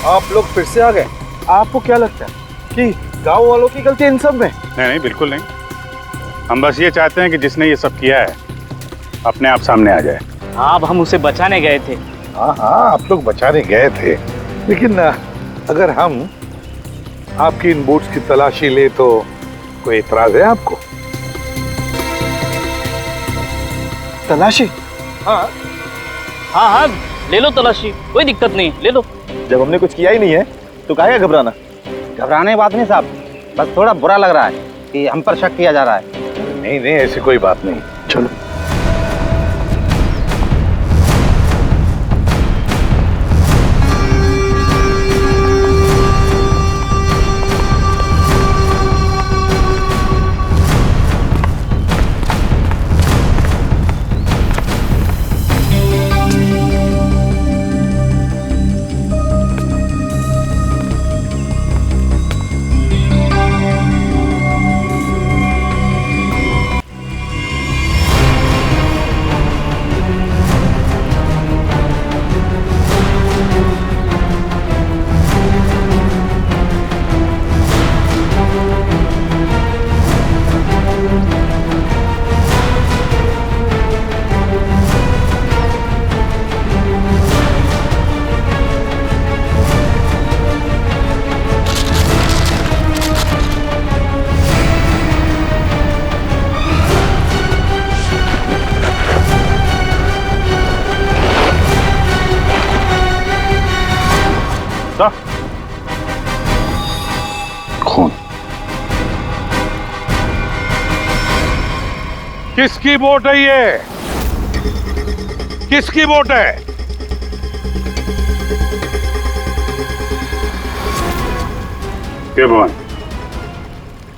आप लोग फिर से आ गए। आपको क्या लगता है कि गांव वालों की गलती इन सब में? नहीं नहीं, बिल्कुल नहीं। हम बस ये चाहते हैं कि जिसने ये सब किया है अपने आप सामने आ जाए। अब हम उसे बचाने गए थे। हाँ हाँ, आप लोग बचाने गए थे, लेकिन अगर हम आपकी इन बोट्स की तलाशी ले तो कोई इतराज है आपको? तलाशी? हाँ हाँ, ले लो तलाशी, कोई दिक्कत नहीं, ले लो। जब हमने कुछ किया ही नहीं है तो काहे का घबराना? घबराने की बात नहीं साहब, बस थोड़ा बुरा लग रहा है कि हम पर शक किया जा रहा है। नहीं नहीं, ऐसी कोई बात नहीं। चलो। खून किसकी बोट है ये? किसकी बोट है? क्यों भुवन,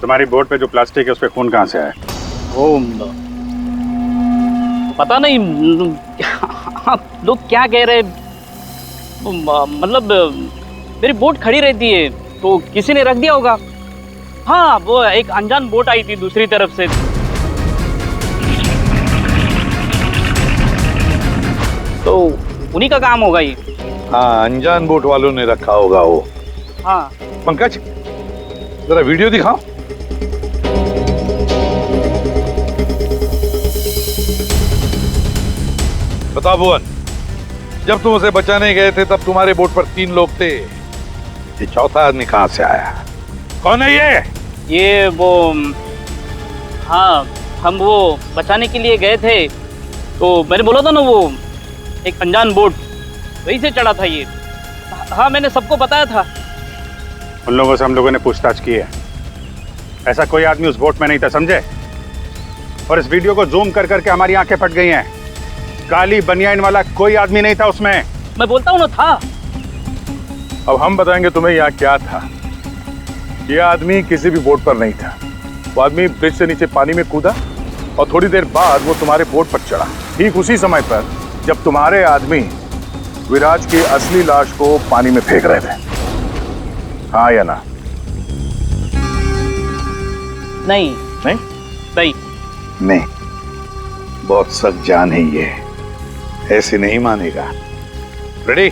तुम्हारी बोट पे जो प्लास्टिक है उस पे खून कहाँ से आया? पता नहीं आप लोग क्या कह रहे, मतलब मेरी बोट खड़ी रहती है तो किसी ने रख दिया होगा। हाँ, वो एक अनजान बोट आई थी दूसरी तरफ से। तो उन्हीं का काम होगा ये। हाँ, अनजान बोट वालों ने रखा होगा वो। हाँ। पंकज, जरा वीडियो दिखाओ। बताओ भुवन, जब तुम उसे बचाने गए थे तब तुम्हारे बोट पर 3 लोग थे, ये चौथा आदमी कहाँ से आया? कौन है ये वो, हाँ, हम वो बचाने के लिए गए थे तो मैंने बोला था ना, वो एक अनजान बोट वहीं से चढ़ा था ये। हाँ, मैंने सबको बताया था। उन लोगों से हम लोगों ने पूछताछ की है, ऐसा कोई आदमी उस बोट में नहीं था, समझे? और इस वीडियो को जूम कर करके हमारी आंखें फट गई हैं। काली बनियान वाला कोई आदमी नहीं था उसमें। मैं बोलता हूँ ना, था। अब हम बताएंगे तुम्हें यहाँ क्या था। यह आदमी किसी भी बोट पर नहीं था। वो आदमी ब्रिज से नीचे पानी में कूदा और थोड़ी देर बाद वो तुम्हारे बोट पर चढ़ा, ठीक उसी समय पर जब तुम्हारे आदमी विराज की असली लाश को पानी में फेंक रहे थे। हाँ या ना? नहीं नहीं नहीं नहीं, बहुत सख्त जान है ये, ऐसे नहीं मानेगा। रेडी?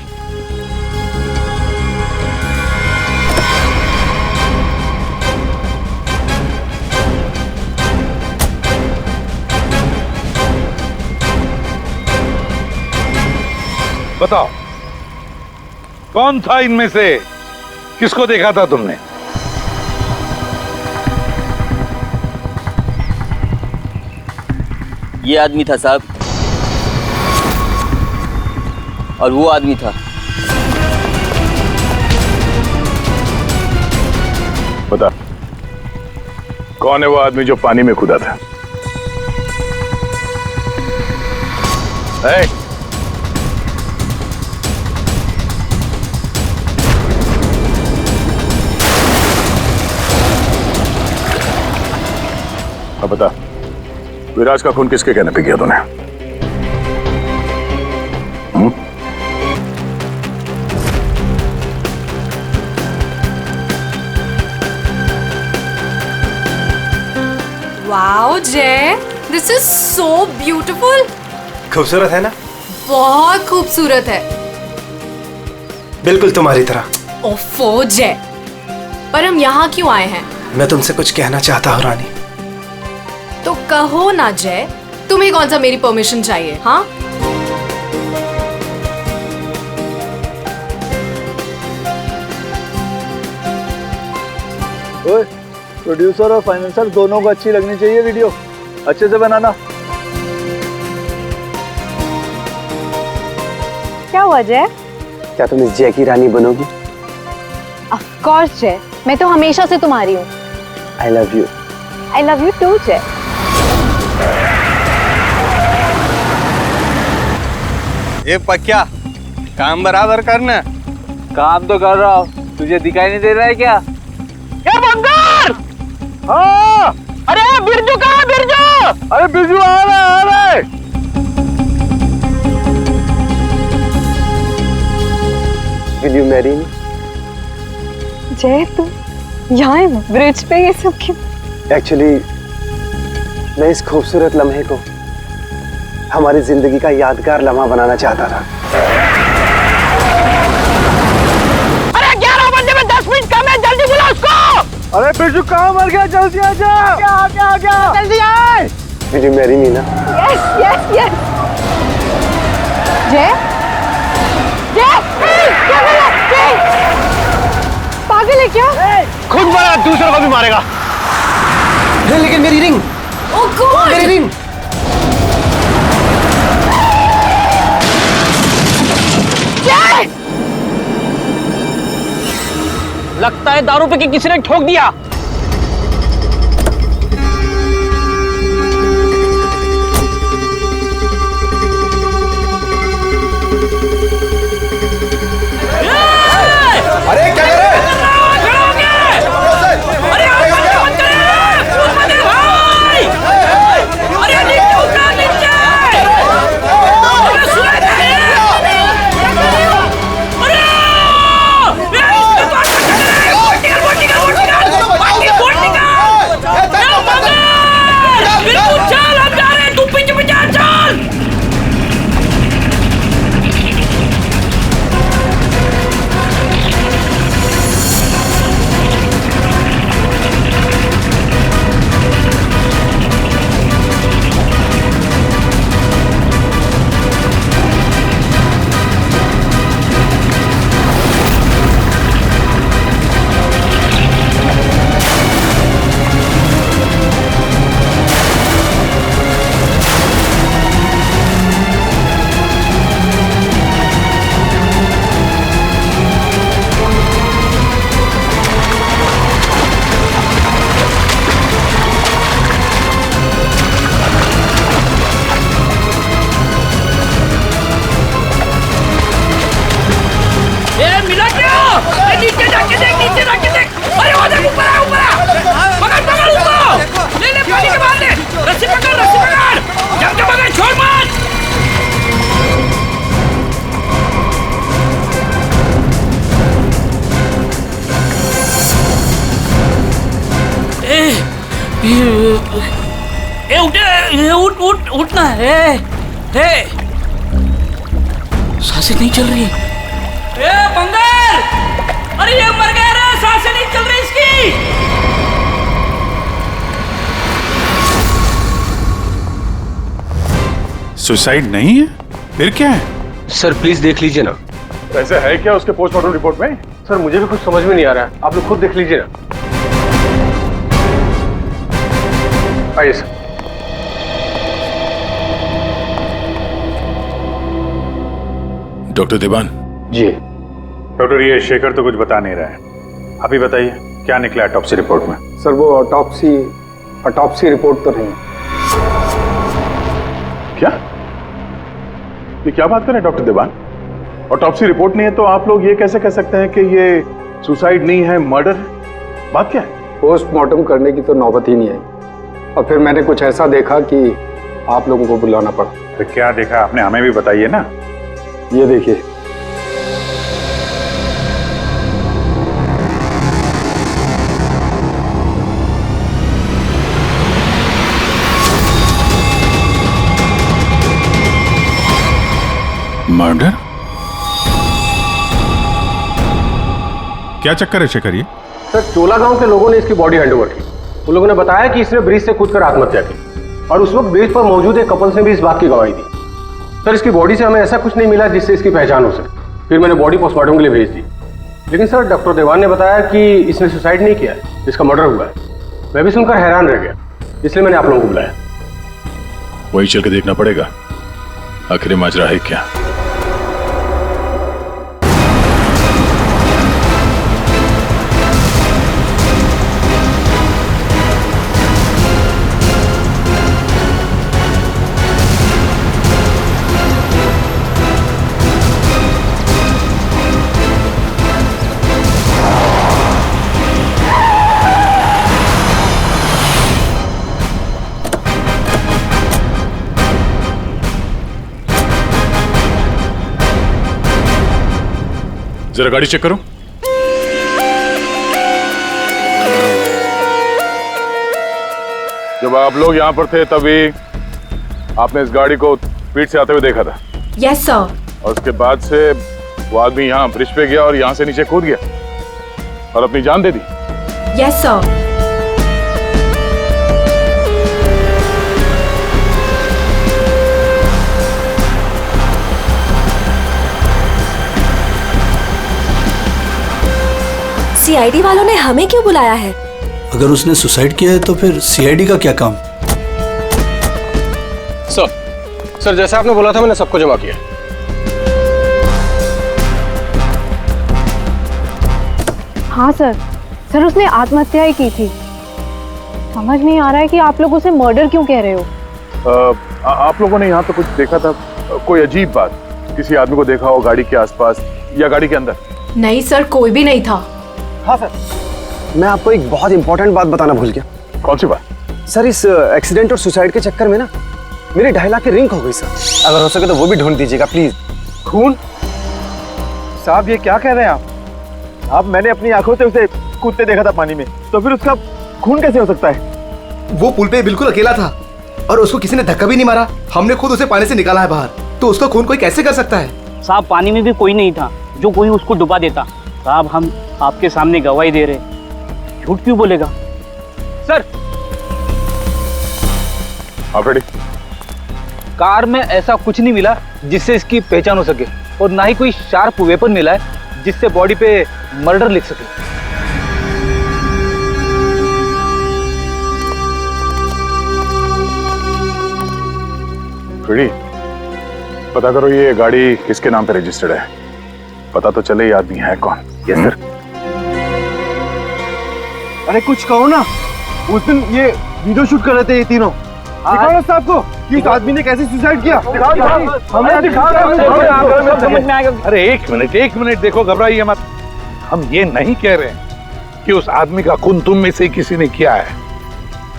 बताओ, कौन था इनमें से? किसको देखा था तुमने? ये आदमी था साहब, और वो आदमी था। बता, कौन है वो आदमी जो पानी में कूदा था? अब बता, विराज का खून किसके कहने पे किया तूने? वाओ जय, दिस इज सो ब्यूटीफुल। खूबसूरत है ना? बहुत खूबसूरत है। बिल्कुल तुम्हारी तरह। ओफो जय, पर हम यहाँ क्यों आए हैं? मैं तुमसे कुछ कहना चाहता हूँ रानी। तो कहो ना जय, तुम्हें कौन सा मेरी परमिशन चाहिए? हाँ, ओए, प्रोड्यूसर और फाइनेंसर दोनों को अच्छी लगनी चाहिए वीडियो, अच्छे से बनाना। क्या हुआ जय? क्या तुम इस जय की रानी बनोगी? ऑफ कोर्स जय, मैं तो हमेशा से तुम्हारी हूँ। I love you. I love you too Jai. ये पक्या, काम बराबर करना। काम तो कर रहा हूँ, तुझे दिखाई नहीं दे रहा है क्या? ये बंदर! हाँ! अरे बिरजू कहाँ है बिरजू? अरे बिरजू आ रहा है। Will you marry me? जय तू यहाँ ब्रिज पे ये सब क्यों? Actually, मैं इस खूबसूरत लम्हे को हमारी जिंदगी का यादगार लम्हा बनाना चाहता था। अरे 11 बजे में 10 मिनट कम है, जल्दी बुला उसको। अरे बिरजू कहाँ मर गया? जल्दी आ जा। आ जल्दी आए। Will you marry me ना? Yes yes yes. जय पागल है क्या? खुद मरा, दूसरों को भी मारेगा। लेकिन मेरी रिंग, ओह गॉड, मेरी रिंग। लगता है दारू पे के किसी ने ठोक दिया। अरे क्या कर रहे हैं? उठना है। सांसें नहीं चल रही। बंगाल, अरे ये मर गया रे, सांसें नहीं चल रही इसकी। सुसाइड नहीं है, फिर क्या है? सर प्लीज देख लीजिए ना। ऐसा है क्या उसके पोस्टमार्टम रिपोर्ट में? सर मुझे भी कुछ समझ में नहीं आ रहा है, आप लोग खुद देख लीजिए ना। आइए सर। डॉक्टर देवान। जी डॉक्टर, ये शेखर तो कुछ बता नहीं रहा है, आप ही बताइए क्या निकला ऑटोप्सी रिपोर्ट में? सर वो ऑटोप्सी रिपोर्ट तो नहीं। क्या? ये क्या बात कर रहे हैं डॉक्टर देवान? ऑटोप्सी रिपोर्ट नहीं है तो आप लोग ये कैसे कह सकते हैं कि ये सुसाइड नहीं है, मर्डर? बात क्या है? पोस्टमार्टम करने की तो नौबत ही नहीं आई और फिर मैंने कुछ ऐसा देखा कि आप लोगों को बुलाना पड़ा। तो क्या देखा आपने, हमें भी बताइए ना। ये देखिए। मर्डर? क्या चक्कर है शेखर ये? सर, चोला गांव के लोगों ने इसकी बॉडी हैंडओवर की। उन लोगों ने बताया कि इसने ब्रिज से कूदकर आत्महत्या की और उस वक्त ब्रिज पर मौजूद एक कपल्स ने भी इस बात की गवाही दी। सर, इसकी बॉडी से हमें ऐसा कुछ नहीं मिला जिससे इसकी पहचान हो सके। फिर मैंने बॉडी पोस्टमार्टम के लिए भेज दी, लेकिन सर डॉक्टर देवान ने बताया कि इसने सुसाइड नहीं किया है, इसका मर्डर हुआ है। मैं भी सुनकर हैरान रह गया, इसलिए मैंने आप लोगों को बुलाया। वही चल के देखना पड़ेगा आखिर माजरा है क्या। जरा गाड़ी चेक करो। जब आप लोग यहाँ पर थे तभी आपने इस गाड़ी को स्पीड से आते हुए देखा था? Yes sir. और उसके बाद से वो आदमी यहाँ ब्रिज पे गया और यहाँ से नीचे कूद गया और अपनी जान दे दी? Yes sir. सीआईडी वालों ने हमें क्यों बुलाया है? अगर उसने सुसाइड किया है तो फिर सीआईडी का क्या काम? सर जैसा आपने बोला था मैंने सबको जमा किया। हाँ सर उसने आत्महत्या ही की थी। समझ नहीं आ रहा है कि आप लोग उसे मर्डर क्यों कह रहे हो। आप लोगों ने यहाँ तो कुछ देखा था? कोई अजीब बात, किसी आदमी को देखा हो गाड़ी के आसपास या गाड़ी के अंदर? नहीं सर, कोई भी नहीं था। हाँ सर, मैं आपको एक बहुत इंपॉर्टेंट बात बताना भूल गया। कौन सी बात? सर, इस एक्सीडेंट और सुसाइड के चक्कर में ना मेरी 2.5 लाख की रिंग हो गई सर। अगर हो सके तो वो भी ढूंढ दीजिएगा प्लीज। खून? साहब ये क्या कह रहे हैं आप? अब मैंने अपनी आंखों से उसे कूदते देखा था पानी में, तो फिर उसका खून कैसे हो सकता है? वो पुल पे बिल्कुल अकेला था और उसको किसी ने धक्का भी नहीं मारा। हमने खुद उसे पानी से निकाला है बाहर, तो उसका खून कोई कैसे कर सकता है? साहब पानी में भी कोई नहीं था जो कोई उसको डुबा देता। साहब हम आपके सामने गवाही दे रहे, झूठ क्यों बोलेगा? सर आप रेडी? कार में ऐसा कुछ नहीं मिला जिससे इसकी पहचान हो सके और ना ही कोई शार्प वेपन मिला है जिससे बॉडी पे मर्डर लिख सके। रेडी? पता करो ये गाड़ी किसके नाम पे रजिस्टर्ड है, पता तो चले ये आदमी है कौन। Yes sir. अरे कुछ कहो ना, उस दिन ये वीडियो शूट कर रहे थे ये तीनों। दिखाओ ना साहब को कि उस आदमी ने कैसे सुसाइड किया। अरे एक मिनट देखो, घबराइए मत। हम ये नहीं कह रहे हैं कि उस आदमी का खून तुम में से किसी ने किया है।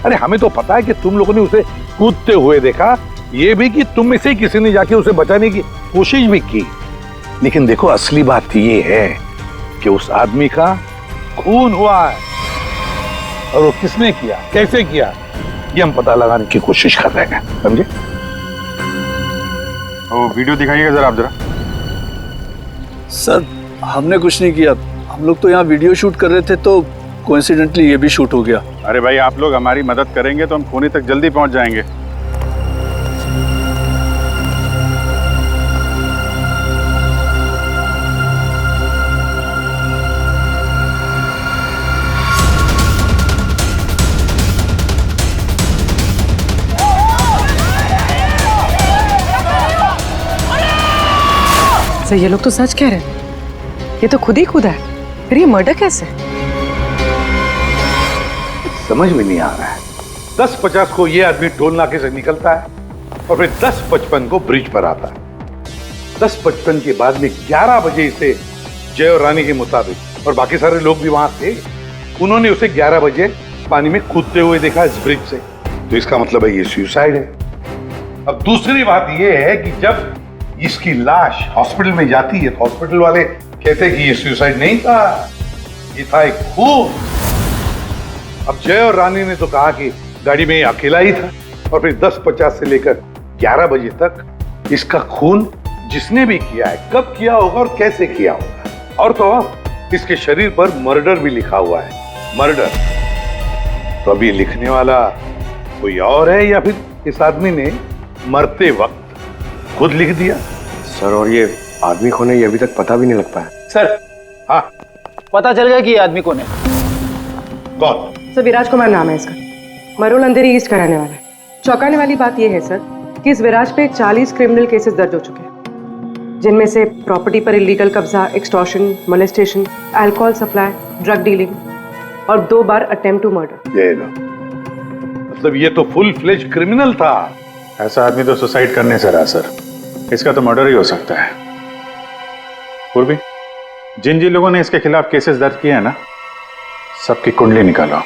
अरे हमें तो पता है कि तुम लोगों ने उसे कूदते हुए देखा, ये भी कि तुम में से किसी ने जाके उसे बचाने की कोशिश भी की। लेकिन देखो असली बात ये है कि उस आदमी का खून हुआ है और वो किसने किया, कैसे किया, ये हम पता लगाने की कोशिश कर रहे हैं, समझे? वो वीडियो दिखाइएगा जरा आप जरा। सर हमने कुछ नहीं किया, हम लोग तो यहाँ वीडियो शूट कर रहे थे तो कोइंसिडेंटली ये भी शूट हो गया। अरे भाई आप लोग हमारी मदद करेंगे तो हम खूनी तक जल्दी पहुंच जाएंगे। सर ये लोग तो सच कह रहे हैं, ये तो खुद ही कूदा है, फिर ये मर्डर कैसे? समझ में नहीं आ रहा है। 10:50 को ये आदमी टोल नाके से निकलता है और फिर 10:55 को ब्रिज पर आता है। 10:55 के बाद में 11 बजे इसे जय और रानी के मुताबिक, और बाकी सारे लोग भी वहां थे, उन्होंने उसे 11 बजे पानी में कूदते हुए देखा इस ब्रिज से। तो इसका मतलब है ये सुसाइड है। अब दूसरी बात ये है कि जब इसकी लाश हॉस्पिटल में जाती है तो हॉस्पिटल वाले कहते हैं कि ये सुसाइड नहीं था, ये था एक खून। अब जय और रानी ने तो कहा कि गाड़ी में अकेला ही था, और फिर 10:50 से लेकर 11 बजे तक इसका खून जिसने भी किया है, कब किया होगा और कैसे किया होगा। और तो इसके शरीर पर मर्डर भी लिखा हुआ है, मर्डर। तो अभी लिखने वाला कोई और है या फिर इस आदमी ने मरते वक्त खुद लिख दिया? सर, और ये आदमी कौन है ये अभी तक पता भी नहीं लग पाया। सर, हाँ, पता चल गया कि ये आदमी कौन है। कौन? सर, विराज कुमार नाम है इसका, मरोल अंधेरी ईस्ट का रहने वाला है। चौंकाने वाली बात यह है सर कि इस विराज पे 40 क्रिमिनल केसेस दर्ज हो चुके हैं, जिनमें से प्रॉपर्टी पर इलीगल कब्जा, extortion, molestation, alcohol supply, drug dealing और 2 बार अटेम्प्ट टू मर्डर। ये लो, मतलब ये तो फुल फ्लेज क्रिमिनल था। ऐसा आदमी तो सुसाइड करने से रहा सर, इसका तो मर्डर ही हो सकता है। पूर्वी, जिन जिन लोगों ने इसके खिलाफ केसेस दर्ज किए हैं ना, सबकी कुंडली निकालो।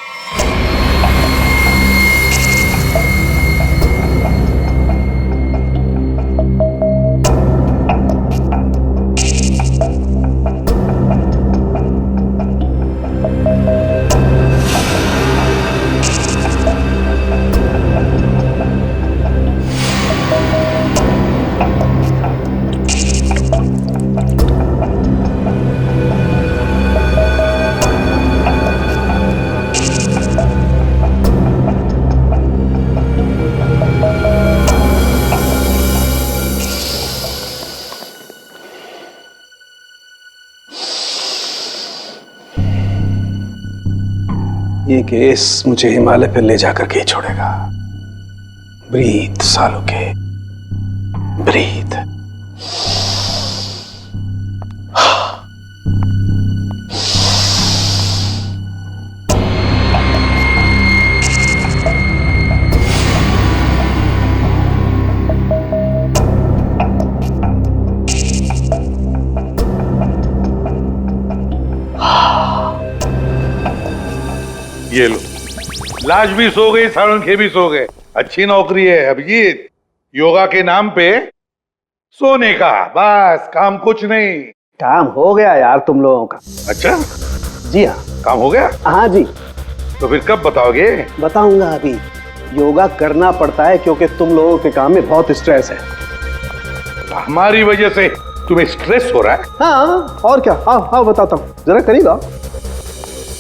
ये केस मुझे हिमालय पर ले जाकर के ही छोड़ेगा। ब्रीथ सालों के, ब्रीथ। ये लो, लाश भी सो गई, साळुंखे भी सो गए। अच्छी नौकरी है अभिजीत, योगा के नाम पे सोने का, बस काम कुछ नहीं। काम हो गया यार तुम लोगों का। अच्छा जी हाँ, काम हो गया? हाँ जी। तो फिर कब बताओगे? बताऊंगा अभी। योगा करना पड़ता है क्योंकि तुम लोगों के काम में बहुत स्ट्रेस है। हमारी वजह से तुम्हें स्ट्रेस हो रहा है? हाँ, और क्या। हाँ हाँ, बताता हूँ, जरा करीब आओ।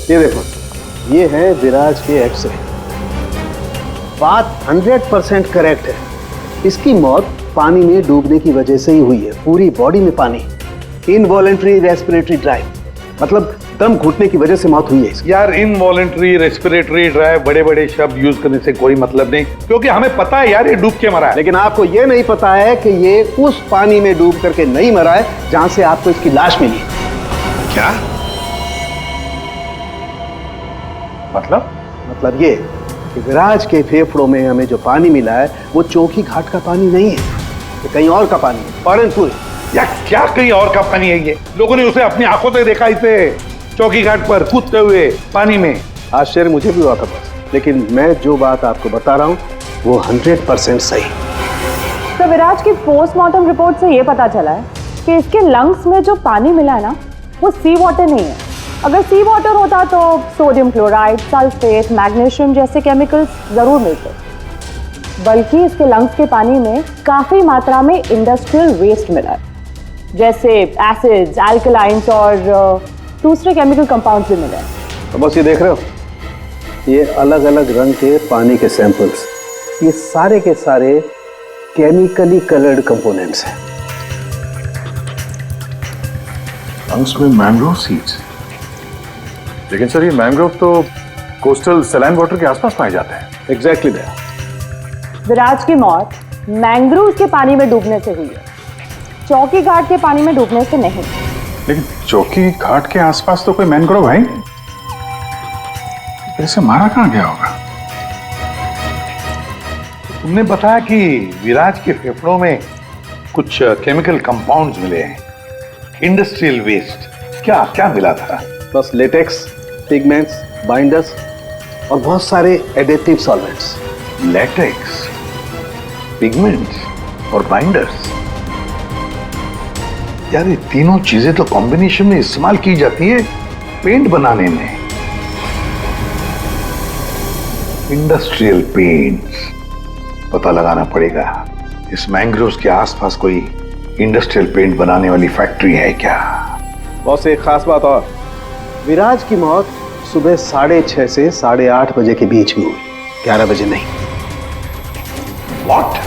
ये देखो, ये है विराज के एक्सरे। बात 100% करेक्ट है। इसकी मौत पानी में डूबने की वजह से ही हुई है। पूरी बॉडी में पानी, इनवॉलेंट्री रेस्पिरेटरी ड्राइव, मतलब दम घुटने की वजह से मौत हुई है इसकी। यार, इनवॉलेंट्री रेस्पिरेटरी ड्राइव बड़े बड़े शब्द यूज करने से कोई मतलब नहीं, क्योंकि हमें पता है यार ये डूब के मरा है। लेकिन आपको ये नहीं पता है कि ये उस पानी में डूब करके नहीं मरा है जहां से आपको इसकी लाश मिली। क्या मतलब ये कि विराज के फेफड़ों में हमें जो पानी मिला है वो चौकी घाट का पानी नहीं है, ये कहीं और का पानी है, पालनपुर। या क्या कहीं और का पानी है? ये लोगों ने उसे अपनी आंखों से देखा, इसे चौकी घाट पर कूदते हुए पानी में। आश्चर्य मुझे भी हुआ था बस, लेकिन मैं जो बात आपको बता रहा हूँ वो 100% सही। तो विराज की पोस्टमार्टम रिपोर्ट से ये पता चला है कि इसके लंग्स में जो पानी मिला है ना, वो सी वाटर नहीं है। अगर सी वाटर होता तो सोडियम क्लोराइड, सल्फेट, मैग्नीशियम जैसे केमिकल्स जरूर मिलते, बल्कि इसके लंग्स के पानी में काफी मात्रा में इंडस्ट्रियल वेस्ट मिला है, जैसे एसिड्स, अल्कलाइंस और दूसरे केमिकल कंपाउंड्स भी मिले हैं। तो बस ये देख रहे हो, ये अलग अलग रंग के पानी के सैंपल्स, ये सारे के सारे केमिकली कलर्ड कंपोनेंट्स हैं। लंग्स में मैंग्रोव सीड्स। लेकिन सर, ये मैंग्रोव तो कोस्टल सैलाइन वाटर के आसपास पाए जाते हैं। Exactly that. विराज की मौत मैंग्रोव के पानी में डूबने से हुई है, चौकी घाट के पानी में डूबने से नहीं। लेकिन चौकी घाट के आसपास तो कोई मैंग्रोव है ही नहीं, इसे मारा कहां गया होगा? तुमने बताया कि विराज के फेफड़ों में कुछ केमिकल कंपाउंड्स मिले हैं, इंडस्ट्रियल वेस्ट। क्या क्या मिला था? बस लेटेक्स, पिगमेंट्स, बाइंडर्स और बहुत सारे एडिटिव सॉल्वेंट्स। लेटेक्स, पिगमेंट्स और बाइंडर्स। यार, ये तीनों चीजें तो कॉम्बिनेशन में इस्तेमाल की जाती है पेंट बनाने में। इंडस्ट्रियल पेंट्स, पता लगाना पड़ेगा इस मैंग्रोव्स के आसपास कोई इंडस्ट्रियल पेंट बनाने वाली फैक्ट्री है क्या? बॉस, एक खास बात और, विराज की मौत सुबह 6:30 से 8:30 बजे के बीच में हुई, 11 बजे नहीं। What?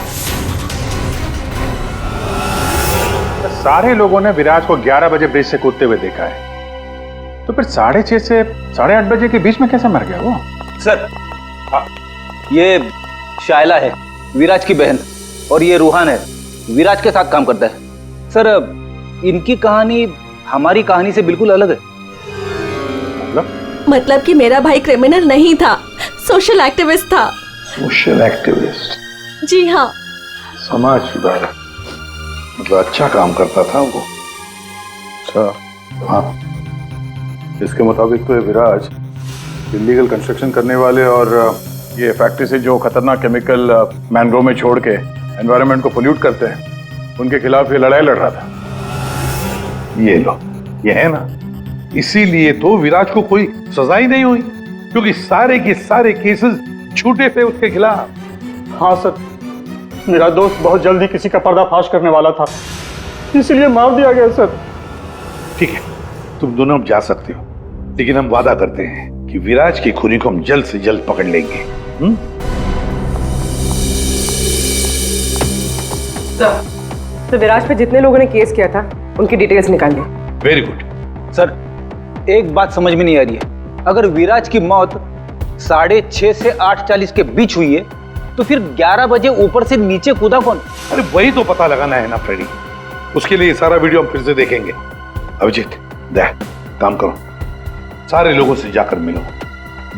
सारे लोगों ने विराज को 11 बजे ब्रिज से कूदते हुए देखा है, तो फिर 6:30 से 8:30 बजे के बीच में कैसे मर गया वो? सर, ये शायला है विराज की बहन, और ये रूहान है विराज के साथ काम करता है। सर, इनकी कहानी हमारी कहानी से बिल्कुल अलग है। मतलब कि मेरा भाई क्रिमिनल नहीं था, सोशल एक्टिविस्ट था। Social activist? जी हाँ। समाज सुधारक, मतलब अच्छा काम करता था वो। अच्छा, हाँ। इसके मुताबिक तो ये विराज इलीगल कंस्ट्रक्शन करने वाले और ये फैक्ट्री से जो खतरनाक केमिकल मैंग्रोव में छोड़ के एनवायरनमेंट को पोल्यूट करते हैं, उनके खिलाफ ये लड़ाई लड़ रहा था। ये लो, ये है ना, इसीलिए तो विराज को कोई सजा ही नहीं हुई, क्योंकि सारे के सारे केसेस झूठे थे उसके खिलाफ। हाँ सर, मेरा दोस्त बहुत जल्दी किसी का पर्दाफाश करने वाला था, इसीलिए मार दिया गया सर। ठीक है, तुम दोनों अब जा सकते हो, लेकिन हम वादा करते हैं कि विराज की खूनी को हम जल्द से जल्द पकड़ लेंगे। तो विराज पे जितने लोगों ने केस किया था उनकी डिटेल्स निकालिए। Very good. सर, एक बात समझ में नहीं आ रही है, अगर विराज की मौत 6:30 से 8:40 के बीच हुई है, तो फिर 11 बजे ऊपर से नीचे कूदा कौन? अरे वही तो पता लगाना है ना फ्रेडी, उसके लिए सारा वीडियो हम फिर से देखेंगे। अभिजीत, दे काम करो, सारे लोगों से जाकर मिलो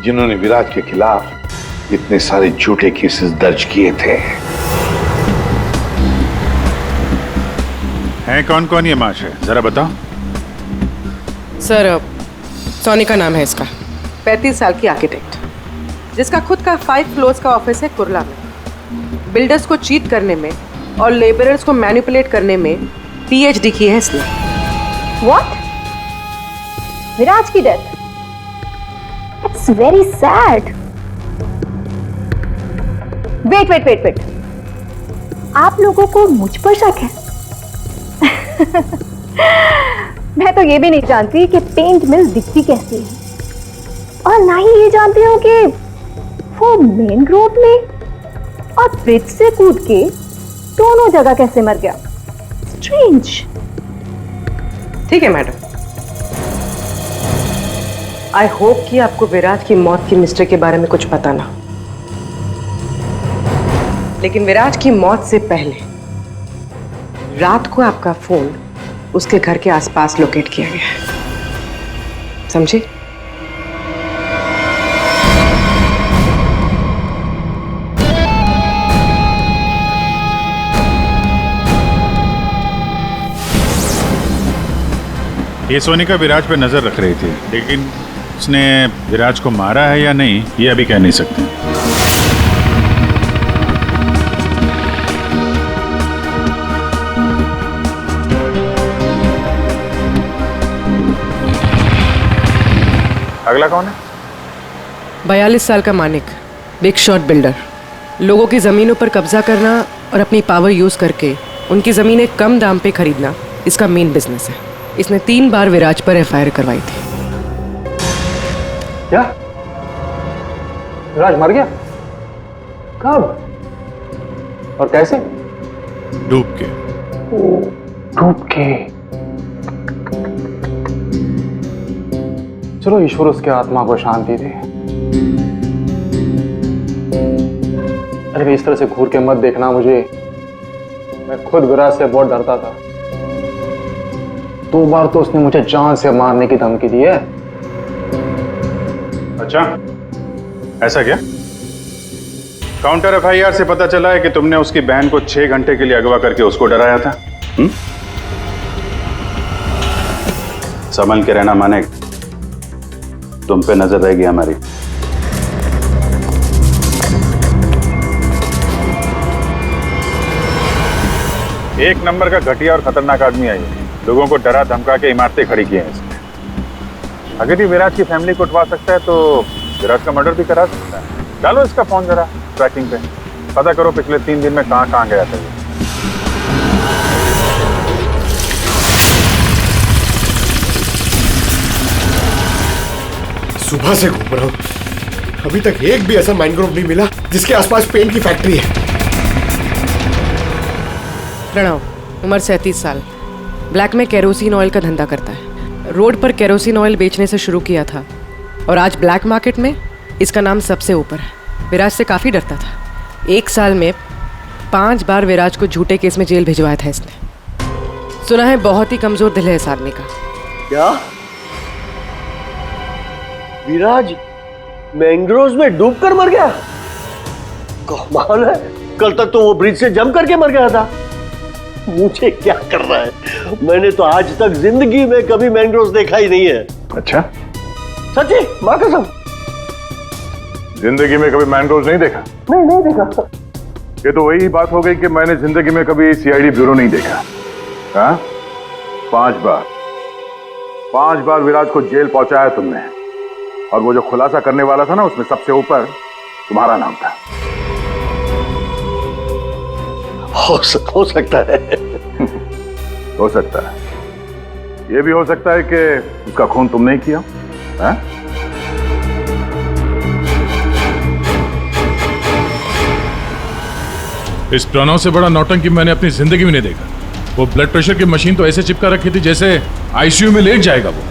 जिन्होंने विराज के खिलाफ इतने सारे झूठे केसेस दर्ज किए थे। हैं कौन कौन ये माशे, जरा बताओ। सर, सोनी का नाम है इसका, 35 साल की आर्किटेक्ट, जिसका खुद का 5 फ्लोर्स का ऑफिस है कुर्ला में। बिल्डर्स को चीट करने में और लेबरर्स को मैनिपुलेट करने में PhD की है इसने। What? विराज की death? It's very sad. Wait. आप लोगों को मुझ पर शक है? मैं तो ये भी नहीं जानती कि पेंट मिल दिखती कैसी है, और ना ही ये जानती हूँ कि वो मेन रोड में और ब्रिज से कूद के दोनों जगह कैसे मर गया। स्ट्रेंज। ठीक है मैडम, आई होप कि आपको विराज की मौत की मिस्ट्री के बारे में कुछ पता ना, लेकिन विराज की मौत से पहले रात को आपका फोन उसके घर के आसपास लोकेट किया गया है, समझे? ये सोनिका विराज पे नजर रख रही थी, लेकिन उसने विराज को मारा है या नहीं ये अभी कह नहीं सकते। अगला कौन है? 42 साल का मानिक, बिग शॉट बिल्डर। लोगों की जमीनों पर कब्जा करना और अपनी पावर यूज करके उनकी जमीनें कम दाम पे खरीदना इसका मेन बिजनेस है। इसने 3 बार विराज पर FIR करवाई थी। क्या? विराज मर गया? कब और कैसे? डूब के। डूब के? चलो ईश्वर उसके आत्मा को शांति दे। अरे इस तरह से घूर के मत देखना मुझे, मैं खुद विराज से बहुत डरता था। 2 बार तो उसने मुझे जान से मारने की धमकी दी है। अच्छा, ऐसा क्या? काउंटर FIR से पता चला है कि तुमने उसकी बहन को 6 घंटे के लिए अगवा करके उसको डराया था। संभल के रहना माने, तुम पे नजर रहेगी हमारी। एक नंबर का घटिया और खतरनाक आदमी आई है, लोगों को डरा धमका के इमारतें खड़ी की हैं इसने। अगर ये विराज की फैमिली को उठवा सकता है तो विराज का मर्डर भी करा सकता है। डालो इसका फोन जरा ट्रैकिंग पे, पता करो पिछले 3 दिन में कहां गया था ये। सुबह से घूम रहा हूँ, अभी तक एक भी ऐसा मैनग्रोव नहीं मिला जिसके आसपास पेन की फैक्ट्री है। प्रणव, उम्र 37 साल, ब्लैक में केरोसिन ऑयल का धंधा करता है। रोड पर केरोसिन ऑयल बेचने से शुरू किया था और आज ब्लैक मार्केट में इसका नाम सबसे ऊपर है। विराज से काफ़ी डरता था। 1 साल में 5 बार विराज को झूठे केस में जेल भिजवाया था इसने। सुना है बहुत ही कमजोर दिल है इस आदमी का। क्या विराज मैंग्रोव्स में डूबकर मर गया? कमाल है, कल तक तो वो ब्रिज से जंप करके मर गया था। मुझे क्या कर रहा है, मैंने तो आज तक जिंदगी में कभी मैंग्रोव्स देखा ही नहीं है। अच्छा, सच्ची माँ कसम, जिंदगी में कभी मैंग्रोव्स नहीं देखा? नहीं देखा। ये तो वही बात हो गई कि मैंने जिंदगी में कभी सीआईडी ब्यूरो नहीं देखा। हाँ, 5 बार विराज को जेल पहुंचाया तुमने, और वो जो खुलासा करने वाला था ना, उसमें सबसे ऊपर तुम्हारा नाम था। हो सकता है। हो सकता है, ये भी हो सकता है कि उसका खून तुमने ही किया। हाँ? इस प्रणव से बड़ा नौटंकी मैंने अपनी जिंदगी में नहीं देखा। वो ब्लड प्रेशर की मशीन तो ऐसे चिपका रखी थी जैसे आईसीयू में लेट जाएगा वो।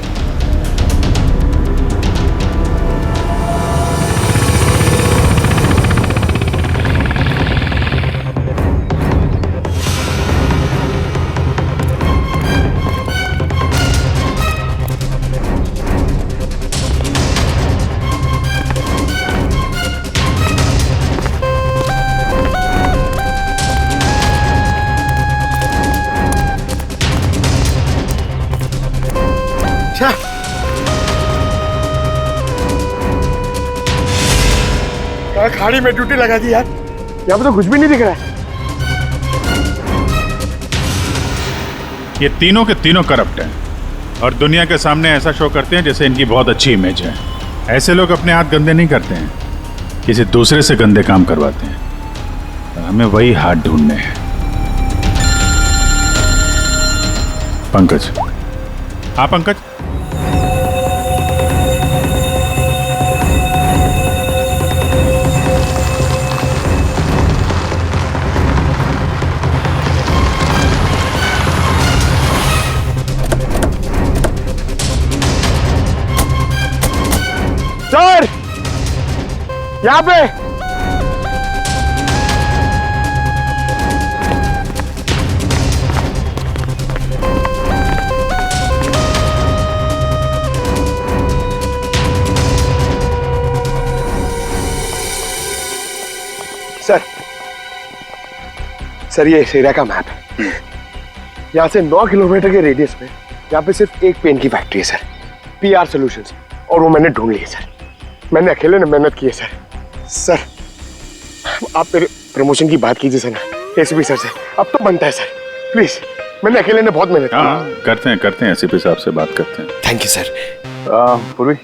खाड़ी में ड्यूटी लगा दी यार, यहाँ पे तो कुछ भी नहीं दिख रहा है। ये तीनों के तीनों करप्ट हैं और दुनिया के सामने ऐसा शो करते हैं जैसे इनकी बहुत अच्छी इमेज है। ऐसे लोग अपने हाथ गंदे नहीं करते हैं, किसी दूसरे से गंदे काम करवाते हैं। हमें वही हाथ ढूंढने हैं। पंकज, हाँ पंकज, सर यहाँ पे सर ये इस एरिया का मैप है। यहाँ से 9 किलोमीटर के रेडियस में यहाँ पे सिर्फ एक पेन की फैक्ट्री है सर, पीआर सॉल्यूशंस, और वो मैंने ढूंढ ली है सर। मैंने अकेले ने मेहनत की है सर। आप मेरे प्रमोशन की बात कीजिए सर ना एसीपी सर से, अब तो बनता है सर, प्लीज। मैंने अकेले ने बहुत मेहनत की। करते हैं एसीपी साहब से बात करते हैं। Thank you sir. पूर्वी,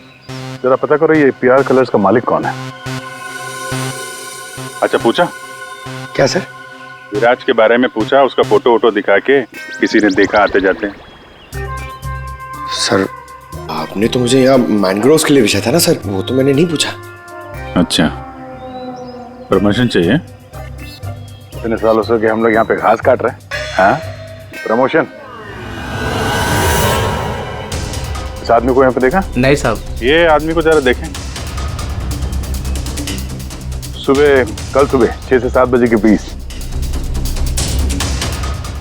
जरा पता करो ये पीआर कलर्स का मालिक कौन है? अच्छा, पूछा क्या सर? विराज के बारे में पूछा, उसका फोटो वोटो दिखा के किसी ने देखा आते जाते? सर आपने तो मुझे यहाँ मैनग्रोव्स के लिए पूछा था ना सर, वो तो मैंने नहीं पूछा। अच्छा, प्रमोशन चाहिए? इतने सालों से कि हम लोग यहाँ पे घास काट रहे हैं। हाँ, प्रमोशन? इस आदमी को यहाँ पे देखा? नहीं साहब। ये आदमी को जरा देखें। कल सुबह 6 से 7 बजे के बीच।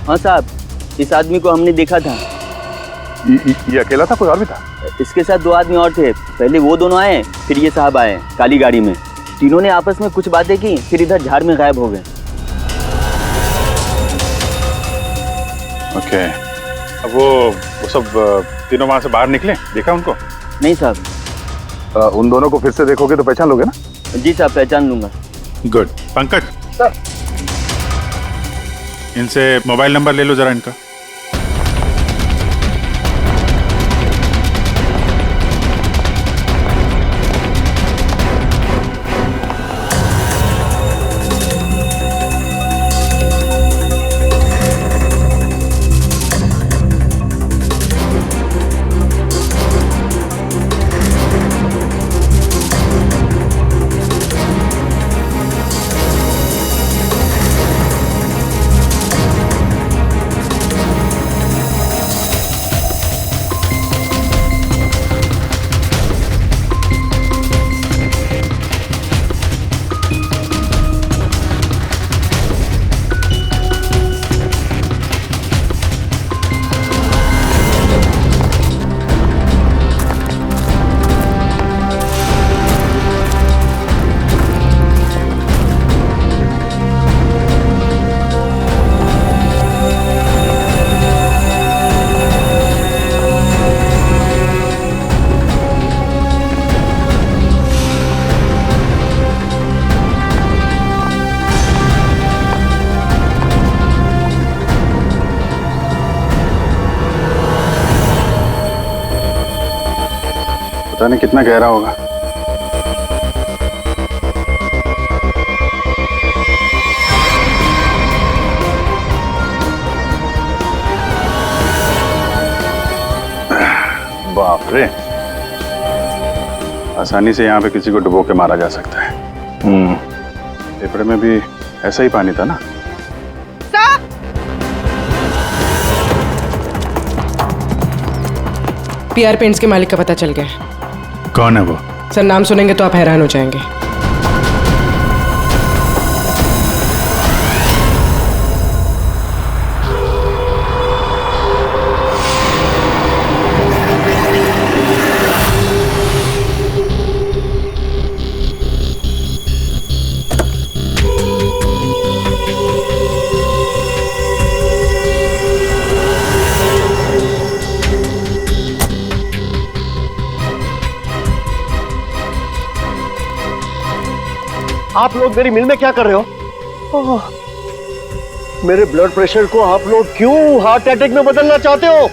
हाँ साहब, इस आदमी को हमने देखा था। ये अकेला था, कोई और भी था? इसके साथ 2 आदमी और थे। पहले वो दोनों आए, फिर ये साहब आए काली गाड़ी में। तीनों ने आपस में कुछ बातें की, फिर इधर झाड़ में गायब हो गए। ओके, अब वो सब तीनों वहां से बाहर निकले, देखा उनको? नहीं साहब। उन दोनों को फिर से देखोगे तो पहचान लोगे ना? जी साहब, पहचान लूंगा। गुड। पंकज सर, इनसे मोबाइल नंबर ले लो जरा इनका। पता नहीं कितना गहरा होगा। बाप रे, आसानी से यहाँ पे किसी को डुबो के मारा जा सकता है। पेपर में भी ऐसा ही पानी था ना। पीआर पेंट्स के मालिक का पता चल गया। कौन है वो? सर नाम सुनेंगे तो आप हैरान हो जाएंगे। आप लोग मेरी मिल में क्या कर रहे हो? ओह, मेरे ब्लड प्रेशर को आप लोग क्यों हार्ट अटैक में बदलना चाहते हो?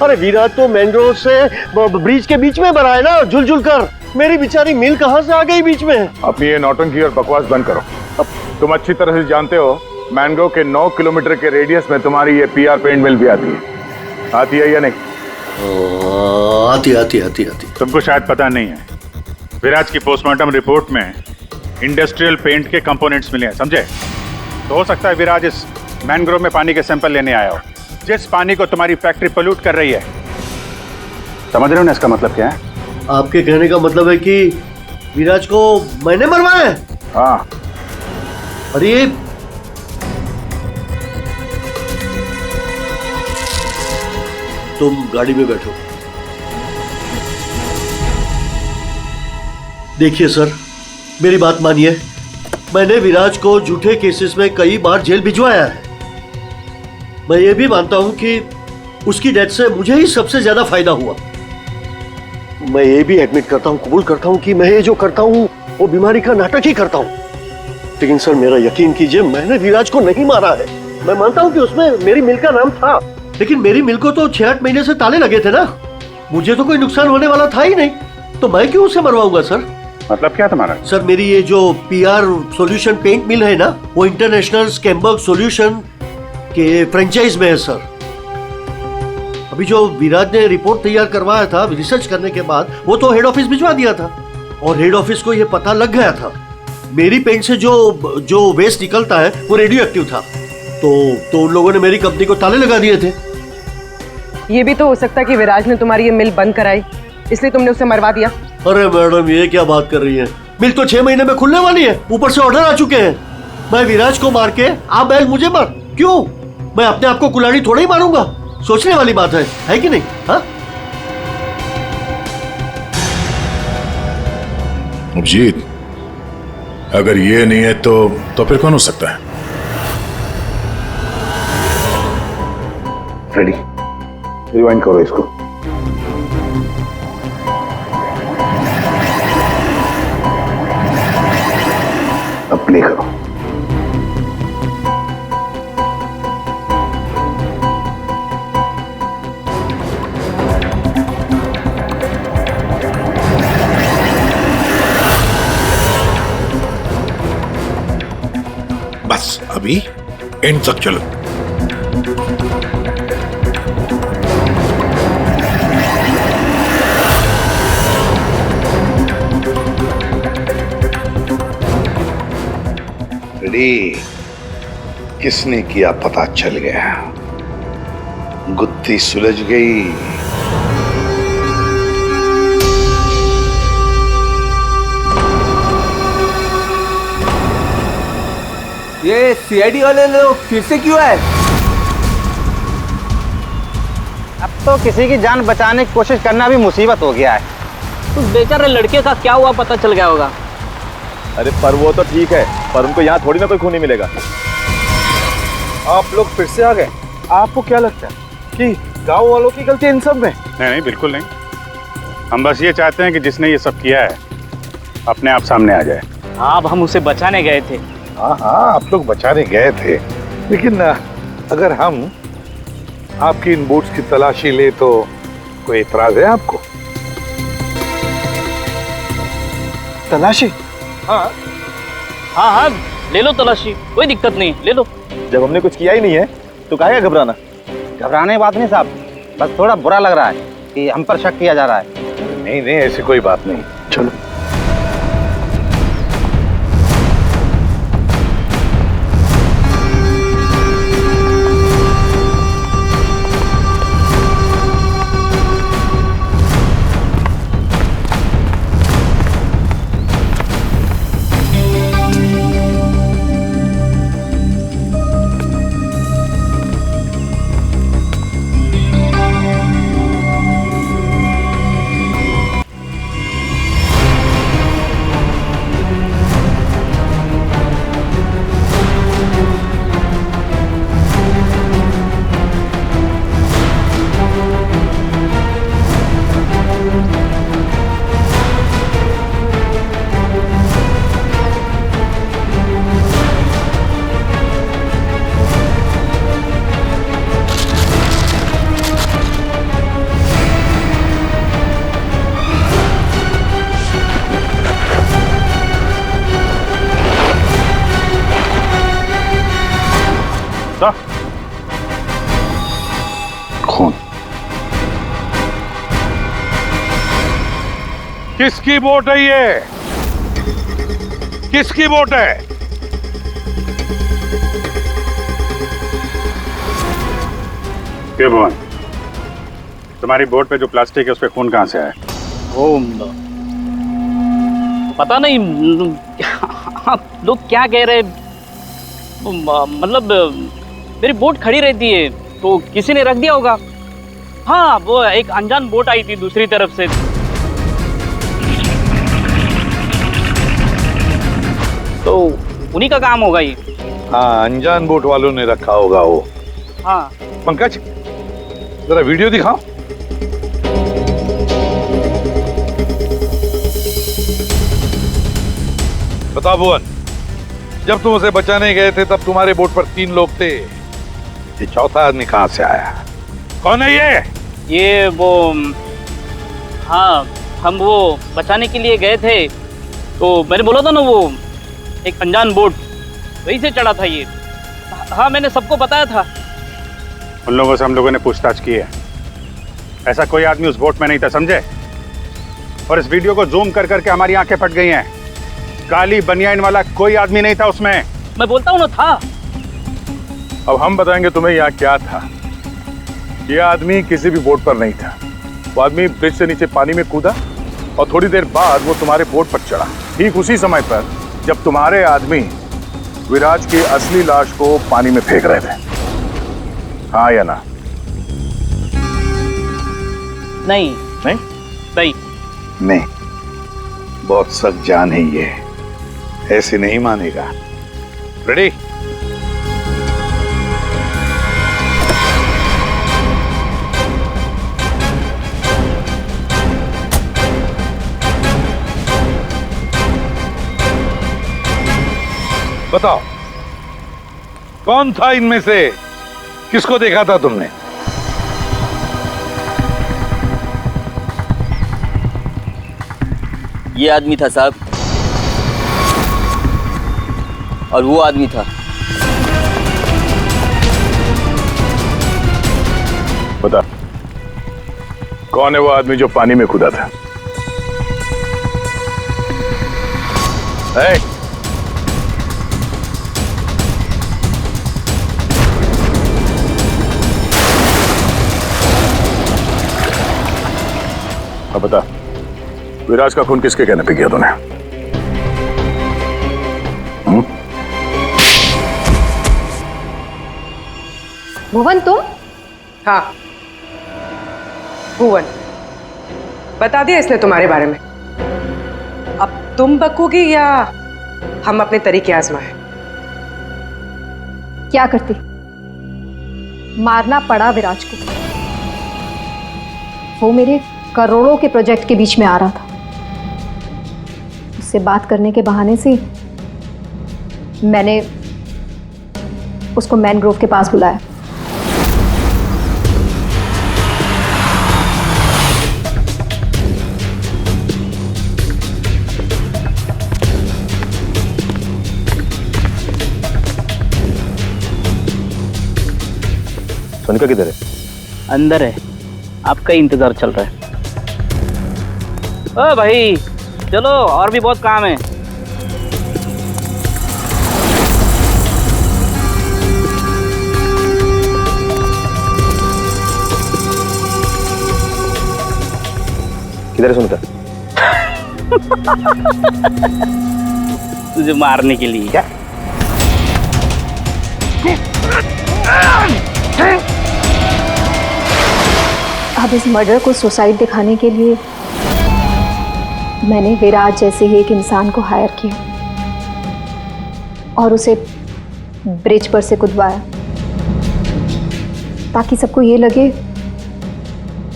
अरे विराट तो मैंग्रोव से ब्रिज के बीच में बना है ना, झुल कर। मेरी बेचारी मिल कहां से आ गई बीच में? अपनी ये नौटंकी और बकवास बंद करो। तुम अच्छी तरह से जानते हो मैंग्रोव के 9 किलोमीटर के रेडियस में तुम्हारी ये पीआर पेंट मिल भी आती है या नहीं? आती। तुमको शायद पता नहीं है, विराज की पोस्टमार्टम रिपोर्ट में इंडस्ट्रियल पेंट के कंपोनेंट्स मिले हैं, समझे? तो हो सकता है विराज इस मैंग्रोव में पानी के सैंपल लेने आया हो, जिस पानी को तुम्हारी फैक्ट्री पोल्यूट कर रही है। समझ रहे हो ना इसका मतलब क्या है? आपके कहने का मतलब है कि विराज को मैंने मरवाया है? हाँ। अरे तुम गाड़ी में बैठो। देखिए सर, मेरी बात मानिए, मैंने विराज को झूठे केसेस में कई बार जेल भिजवाया है। मैं ये भी मानता हूं कि उसकी डेथ से मुझे ही सबसे ज्यादा फायदा हुआ। मैं ये भी एडमिट करता हूं, कबूल करता हूं कि मैं ये जो करता हूं वो बीमारी का नाटक ही करता हूं। लेकिन सर मेरा यकीन कीजिए, मैंने विराज को नहीं मारा है। मैं मानता हूं कि उसमें मेरी मिल का नाम था, लेकिन मेरी मिल को तो 6-8 महीने से ताले लगे थे ना। मुझे तो कोई नुकसान होने वाला था ही नहीं, तो मैं क्यों उसे मरवाऊंगा सर? मतलब क्या तुम्हारा? सर मेरी ये जो पीआर सॉल्यूशन पेंट मिल है ना, वो इंटरनेशनल स्कैम्बर्ग सॉल्यूशन के फ्रेंचाइज में है सर। अभी जो विराज ने रिपोर्ट तैयार करवाया था रिसर्च करने के बाद, वो तो हेड ऑफिस भिजवा दिया था, और हेड ऑफिस को ये पता लग गया था मेरी पेंट से जो वेस्ट निकलता है वो रेडियो एक्टिव था। तो उन लोगों ने मेरी कंपनी को ताले लगा दिए थे। ये भी तो हो सकता है कि विराज ने तुम्हारी ये मिल बंद कराई, इसलिए तुमने उसे मरवा दिया। अरे मैडम, ये क्या बात कर रही है? मिल तो 6 महीने में खुलने वाली है, ऊपर से ऑर्डर आ चुके हैं। मैं विराज को मार के आप बैल मुझे मार, क्यों? मैं अपने आप को कुल्हाड़ी थोड़ा ही मारूंगा। सोचने वाली बात है कि नहीं? हाँ अभिजीत, अगर ये नहीं है तो फिर कौन हो सकता है? रेडी, रिवाइंड करो इसको। अब प्ले करो। बस अभी एंड तक चलो। किसने किया पता चल गया, गुत्थी सुलझ गई। ये सीआईडी वाले लोग फिर से क्यों आए? अब तो किसी की जान बचाने की कोशिश करना भी मुसीबत हो गया है। उस बेचारे लड़के का क्या हुआ पता चल गया होगा। अरे पर वो तो ठीक है, पर उनको यहाँ थोड़ी ना कोई खून नहीं मिलेगा। आप लोग फिर से आ गए। आपको क्या लगता है कि गांव वालों की गलती इन सब में? नहीं, बिल्कुल नहीं। हम बस ये चाहते हैं कि जिसने ये सब किया है अपने आप सामने आ जाए। अब हम उसे बचाने गए थे। हाँ, आप लोग बचाने गए थे, लेकिन अगर हम आपकी इन बूट्स की तलाशी ले तो कोई एतराज है आपको? तलाशी? हाँ हाँ हाँ, ले लो तलाशी, कोई दिक्कत नहीं, ले लो। जब हमने कुछ किया ही नहीं है तो काहे का घबराना? घबराने की बात नहीं साहब, बस थोड़ा बुरा लग रहा है कि हम पर शक किया जा रहा है। नहीं नहीं, ऐसी कोई बात नहीं। चलो। खून किसकी बोट है ये? किसकी बोट है? ये भुवन, तुम्हारी बोट पे जो प्लास्टिक है उस पे खून कहां से आया? वो पता नहीं, आप लोग क्या कह रहे, मतलब मेरी बोट खड़ी रहती है तो किसी ने रख दिया होगा। हाँ, वो एक अनजान बोट आई थी दूसरी तरफ से। तो उन्हीं का काम होगा ये। हाँ, अनजान बोट वालों ने रखा होगा वो। हाँ। पंकज, जरा वीडियो दिखाओ। बताओ भुवन, जब तुम उसे बचाने गए थे तब तुम्हारे बोट पर 3 लोग थे, ये चौथा आदमी कहां से आया? कौन है ये? ये वो, हाँ, हम वो बचाने के लिए गए थे तो मैंने बोला था ना, वो एक अनजान बोट, वहीं से चढ़ा था ये। हाँ, मैंने सबको बताया था। उन लोगों से हम लोगों ने पूछताछ की है, ऐसा कोई आदमी उस बोट में नहीं था, समझे? और इस वीडियो को जूम कर करके हमारी आंखें फट गई हैं। काली बनियान वाला कोई आदमी नहीं था उसमें। मैं बोलता हूँ ना, था। अब हम बताएंगे तुम्हें यहाँ क्या था। ये आदमी किसी भी बोट पर नहीं था। वो आदमी ब्रिज से नीचे पानी में कूदा और थोड़ी देर बाद वो तुम्हारे बोट पर चढ़ा, ठीक उसी समय पर जब तुम्हारे आदमी विराज की असली लाश को पानी में फेंक रहे थे। हाँ या ना? नहीं नहीं नहीं नहीं, बहुत सख्त जान है ये, ऐसे नहीं मानेगा। रेडी? बताओ, कौन था इनमें से? किसको देखा था तुमने? ये आदमी था साहब, और वो आदमी था। बता, कौन है वो आदमी जो पानी में कूदा था? अब बता, विराज का खून किसके कहने पे किया तूने? भुवन, तुम? हाँ, भुवन। बता दिया इसने तुम्हारे बारे में। अब तुम बकोगी या हम अपने तरीके आजमाएं? क्या करती? मारना पड़ा विराज को। वो मेरे करोड़ों के प्रोजेक्ट के बीच में आ रहा था। उससे बात करने के बहाने से मैंने उसको मैनग्रोव के पास बुलाया। सोनिका किधर है? अंदर है, आपका ही इंतजार चल रहा है। ओ भाई चलो, और भी बहुत काम है। किधर है सोनिका? तुझे मारने के लिए। क्या? अब इस मर्डर को सुसाइड दिखाने के लिए मैंने विराज जैसे ही एक इंसान को हायर किया और उसे ब्रिज पर से कूदवाया ताकि सबको ये लगे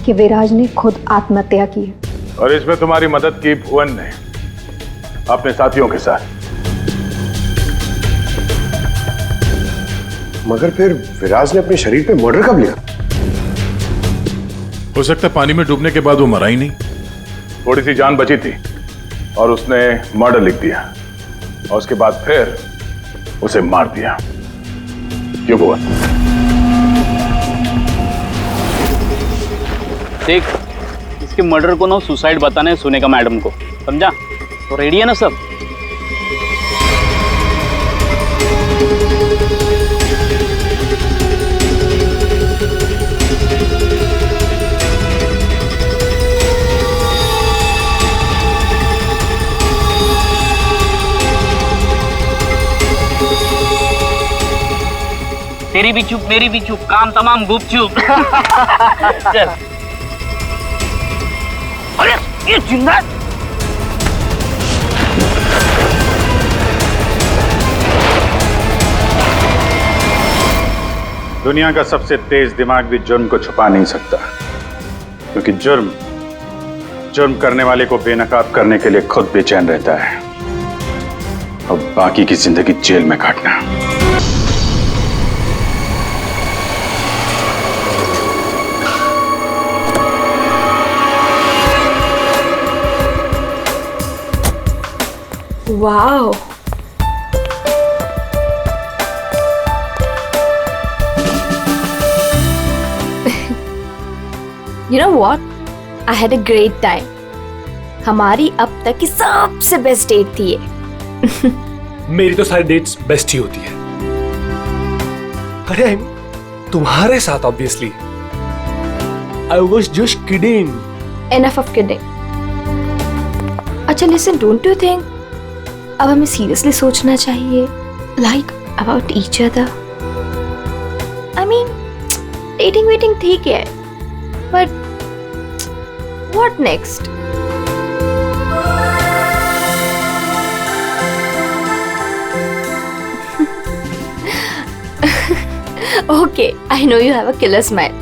कि विराज ने खुद आत्महत्या की है। और इसमें तुम्हारी मदद की भुवन ने अपने साथियों के साथ। मगर फिर विराज ने अपने शरीर पे मर्डर कब लिया? हो सकता है पानी में डूबने के बाद वो मरा ही नहीं। थोड़ी सी जान बची थी और उसने मर्डर लिख दिया और उसके बाद फिर उसे मार दिया। क्यों भुवन? देख, इसके मर्डर को ना सुसाइड बताने सुनेगा मैडम को, समझा? तो रेडी है ना सब? तेरी भी चुप मेरी भी चुप, काम तमाम गुपचुप। चल। अरे ये जिंदा है? दुनिया का सबसे तेज दिमाग भी जुर्म को छुपा नहीं सकता, क्योंकि जुर्म करने वाले को बेनकाब करने के लिए खुद बेचैन रहता है और बाकी की जिंदगी जेल में काटना। Wow. You know what? I had a great time. हमारी अब तक की सबसे बेस्ट डेट थी ये। मेरी तो सारी डेट्स बेस्ट ही होती है। अरे तुम्हारे साथ obviously. I was just kidding. Enough of kidding. अच्छा लिसन, डोंट यू थिंक अब हमें सीरियसली सोचना चाहिए, like about each other? I mean dating waiting ठीक है, but what next? Okay, I know you have a killer smile,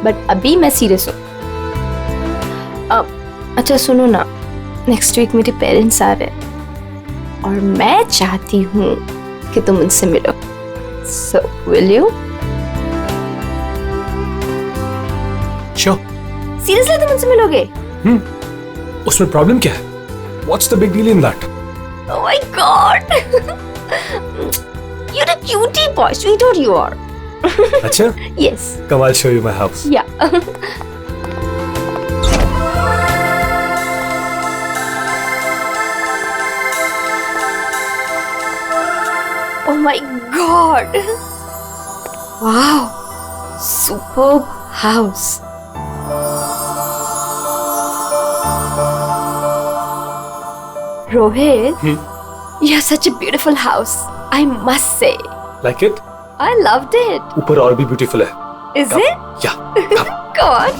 but अभी मैं serious हूँ। अच्छा सुनो ना, नेक्स्ट वीक मेरे पेरेंट्स आ रहे हैं और मैं चाहती हूँ कि तुम उनसे मिलो। So, will you? Sure. Seriously तुम उनसे मिलोगे? उसमें प्रॉब्लम क्या है? What's the big deal in that? Oh my God! You're a cutie boy, sweetheart you are. अच्छा? Yes. Come, I'll show you my house. Yeah. Oh my God! Wow! Superb house. Rohit, you have such a beautiful house. I must say. Like it? I loved it. ऊपर और भी beautiful है. Is it? Yeah. Go on.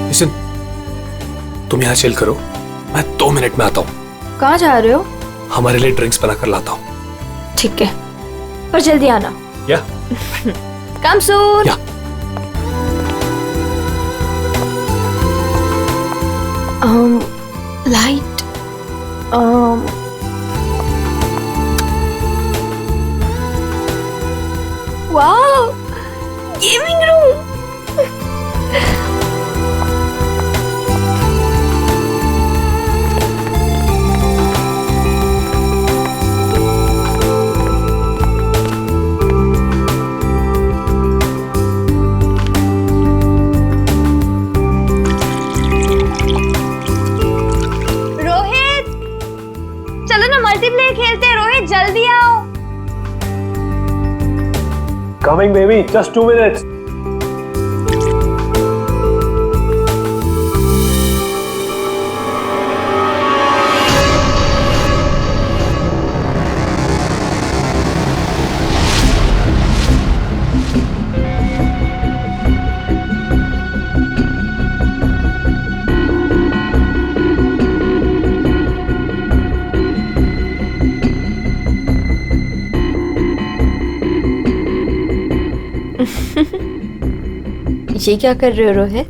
Listen, तुम यहाँ chill करो, मैं 2 minute में आता हूँ। कहाँ जा रहे हो? हमारे लिए ड्रिंक्स बनाकर लाता हूँ। ठीक है, पर जल्दी आना। या? Come soon. या। Light. Wow, gaming room. Coming, baby. Just 2 minutes. ये क्या कर रहे हो रोहित?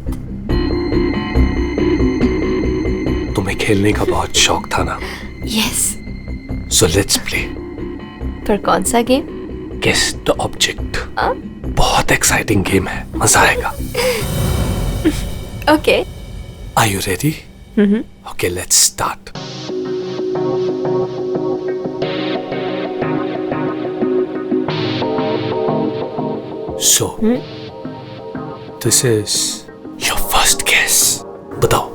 तुम्हें खेलने का बहुत शौक था ना? यस। So let's play. पर कौन सा गेम? Guess the object. बहुत एक्साइटिंग गेम है, मजा आएगा। Okay. Are you ready? Okay, let's start. So, this is your first guess. बताओ,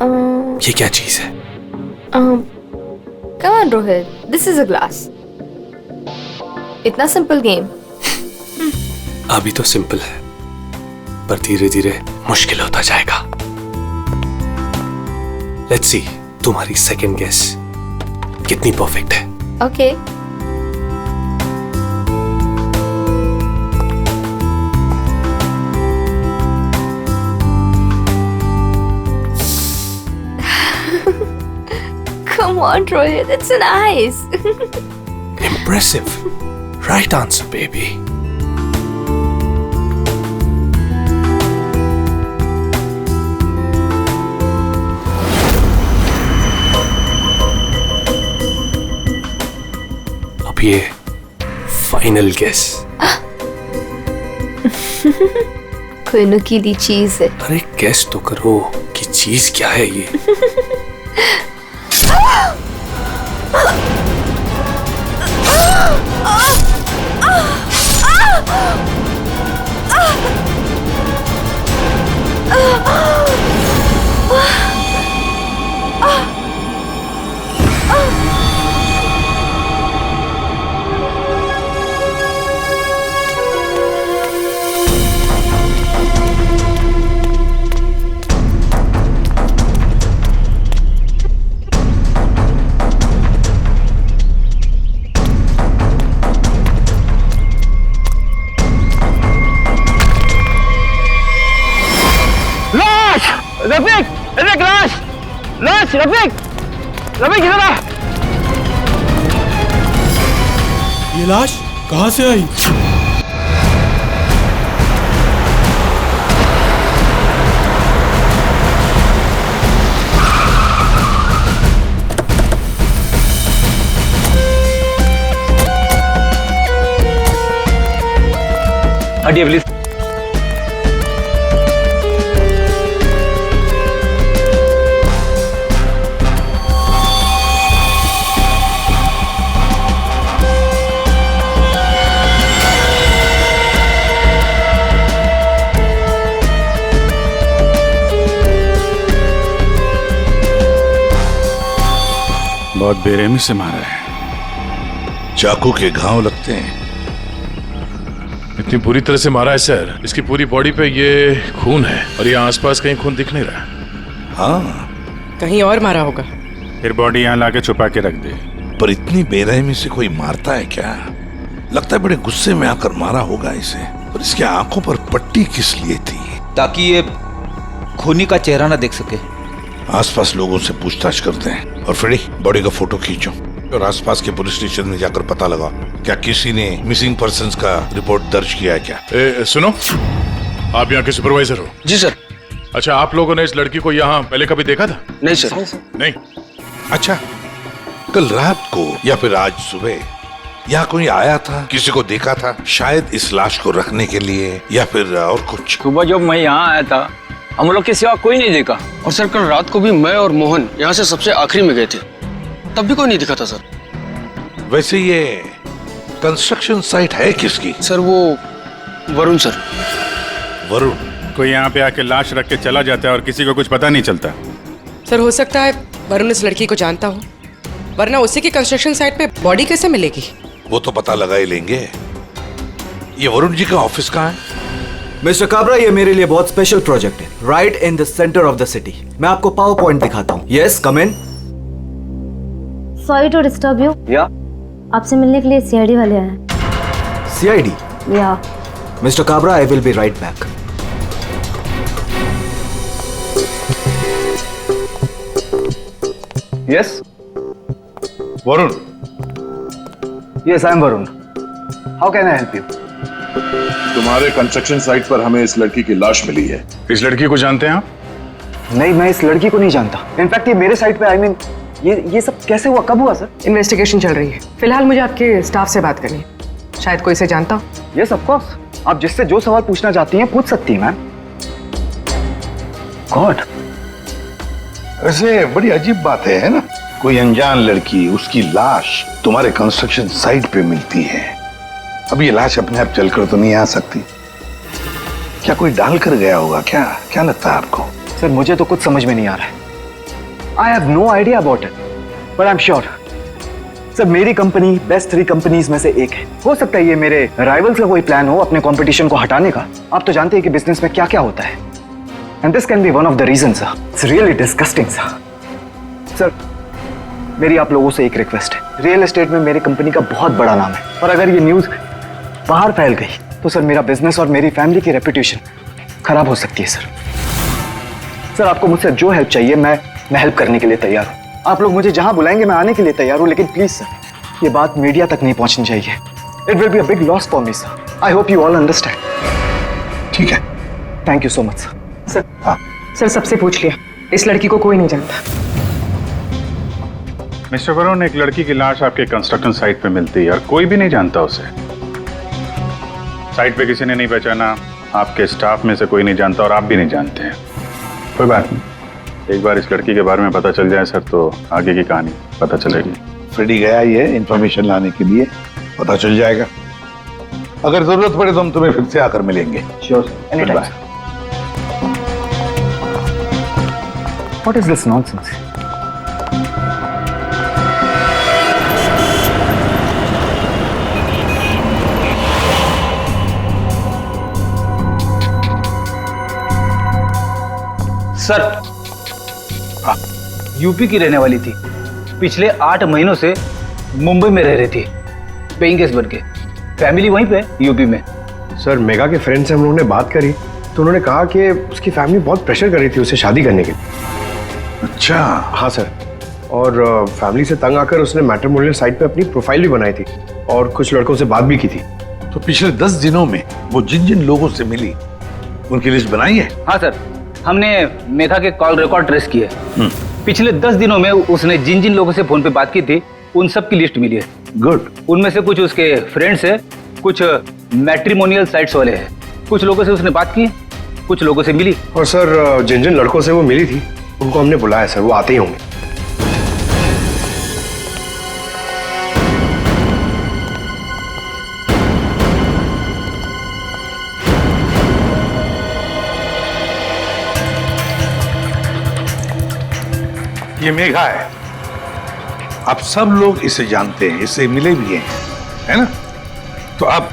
ये क्या चीज है? Come on, Rohit. This is a glass. इतना सिंपल गेम। अभी तो सिंपल है, पर धीरे धीरे मुश्किल होता जाएगा। Let's see, तुम्हारी सेकंड गेस कितनी परफेक्ट है। Okay. Come on, Rohit. It's an ice. Impressive. Right answer, baby. अब ये फाइनल गेस। कोई नुकीली चीज है। अरे गेस तो करो कि चीज क्या है ये। रफीक, रफीक, लाश, लाश, रफीक, रफीक इधर आ। ये लाश कहाँ से आई? हटिए प्लीज। बहुत बेरहमी से मारा है। चाकू के घाव लगते हैं। इतनी बुरी तरह से मारा है सर। इसकी पूरी बॉडी पे ये खून है और ये आसपास कहीं खून दिख नहीं रहा। हाँ, कहीं और मारा होगा। फिर बॉडी यहाँ लाके छुपा के रख दे। पर इतनी बेरहमी से कोई मारता है क्या? लगता है बड़े गुस्से में आकर मारा होगा इसे। और इसकी आंखों पर पट्टी किस लिए थी? ताकि ये खूनी का चेहरा ना देख सके। आसपास लोगों से पूछताछ करते हैं। और फ्रेडी, बॉडी का फोटो खींचो और आसपास के पुलिस स्टेशन में जाकर पता लगा क्या किसी ने मिसिंग पर्संस का रिपोर्ट दर्ज किया है क्या? सुनो, आप यहाँ के सुपरवाइजर हो? जी सर। अच्छा, आप लोगों ने इस लड़की को यहाँ पहले कभी देखा था? नहीं सर। नहीं। अच्छा, कल रात को या फिर आज सुबह यहाँ कोई आया था? किसी को देखा था? शायद इस लाश को रखने के लिए या फिर और कुछ? सुबह जब मैं यहाँ आया था हम लोग के सिवा कोई नहीं देखा। और सर कल रात को भी मैं और मोहन यहाँ से सबसे आखिरी में गए थे, तब भी कोई नहीं दिखा था सर। वैसे ये कंस्ट्रक्शन साइट है किसकी? सर वो वरुण सर। वरुण? कोई यहाँ पे आके लाश रख के चला जाता है और किसी को कुछ पता नहीं चलता। सर हो सकता है वरुण इस लड़की को जानता हो, वरना उसी की कंस्ट्रक्शन साइट पे बॉडी कैसे मिलेगी? वो तो पता लगा ही लेंगे। ये वरुण जी का ऑफिस कहाँ है? मिस्टर काबरा, ये मेरे लिए बहुत स्पेशल प्रोजेक्ट है, right in the centre of the city. मैं आपको पावर पॉइंट दिखाता हूँ। Yes, come in. Sorry to disturb you. या आपसे मिलने के लिए सीआईडी वाले आए हैं। सीआईडी? या mister Kabra, I will be right back. Yes Varun. Yes, I am Varun. How can I help you? तुम्हारे कंस्ट्रक्शन साइट पर हमें इस लड़की की लाश मिली है। इस लड़की को जानते हैं आप? नहीं, मैं इस लड़की को नहीं जानता। इनफैक्ट ये मेरे साइट पे, आई मीन ये सब कैसे हुआ, कब हुआ सर? इन्वेस्टिगेशन चल रही है। फिलहाल मुझे आपके स्टाफ से बात करनी है। शायद कोई से जानता हो। यस ऑफ कोर्स, आप जिससे जो सवाल पूछना चाहती हैं पूछ सकती हैं मैम। गॉड, वैसे बड़ी अजीब बात है ना? कोई अनजान लड़की, उसकी लाश तुम्हारे कंस्ट्रक्शन साइट पे मिलती है। अब ये लाश अपने आप चलकर तो नहीं आ सकती। क्या कोई डाल कर गया होगा? क्या क्या लगता है आपको? सर, मुझे तो कुछ समझ में नहीं आ रहा है। I have no idea about it, but I am sure sir मेरी कंपनी बेस्ट 3 कंपनीज में से एक है। हो सकता है ये मेरे राइवल्स का कोई प्लान हो अपने कंपटीशन को हटाने का। आप तो जानते हैं कि बिजनेस में क्या क्या होता है, and this can be one of the reason sir. It's really disgusting sir. Sir, मेरी आप लोगों से एक रिक्वेस्ट है। रियल एस्टेट में मेरी कंपनी का बहुत बड़ा नाम है, और अगर ये न्यूज बाहर फैल गई तो सर मेरा बिजनेस और मेरी फैमिली की रेपुटेशन खराब हो सकती है सर। सर, आपको मुझसे जो हेल्प चाहिए मैं हेल्प करने के लिए तैयार हूँ। आप लोग मुझे जहां बुलाएंगे मैं आने के लिए तैयार हूँ, लेकिन प्लीज सर ये बात मीडिया तक नहीं पहुंचनी चाहिए। It will be a big loss for me sir. I hope you all understand. ठीक है, thank you so much sir. Sir, sir सबसे पूछ लिया, इस लड़की को कोई नहीं जानता। मिस्टर वरुण, एक लड़की की लाश आपके कंस्ट्रक्शन साइट पे मिलती है और कोई भी नहीं जानता उसे। साइट पे किसी ने नहीं पहचाना, आपके स्टाफ में से कोई नहीं जानता और आप भी नहीं जानते हैं। कोई बात नहीं, एक बार इस लड़की के बारे में पता चल जाए सर तो आगे की कहानी पता चलेगी। फ्रेडी गया ही है इंफॉर्मेशन लाने के लिए, पता चल जाएगा। अगर जरूरत पड़े तो हम तुम्हें फिर से आकर मिलेंगे। Sure, any time. What is this nonsense? Sir, UP की रहने वाली थी, पिछले 8 महीनों से मुंबई में रह रही थी, पेइंग गेस्ट बन के। फैमिली वहीं पे यूपी में। सर, मेघा के फ्रेंड से हम लोगों ने बात करी तो उन्होंने कहा कि उसकी फैमिली बहुत प्रेशर कर रही थी उसे शादी करने के लिए। अच्छा। हाँ सर, और फैमिली से तंग आकर उसने मैट्रिमोनियल साइट पे अपनी प्रोफाइल भी बनाई थी और कुछ लड़कों से बात भी की थी। तो पिछले 10 दिनों में वो जिन जिन लोगों से मिली उनकी लिस्ट बनाई है? हाँ सर, हमने मेघा के कॉल रिकॉर्ड ट्रेस किए। पिछले 10 दिनों में उसने जिन जिन लोगों से फोन पे बात की थी उन सब की लिस्ट मिली है। गुड। उनमें से कुछ उसके फ्रेंड्स है, कुछ मैट्रिमोनियल साइट्स वाले हैं। कुछ लोगों से उसने बात की, कुछ लोगों से मिली। और सर जिन जिन लड़कों से वो मिली थी उनको हमने बुलाया सर, वो आते ही होंगे। ये मेघा है, आप सब लोग इसे जानते हैं, इससे मिले भी हैं, है ना? तो अब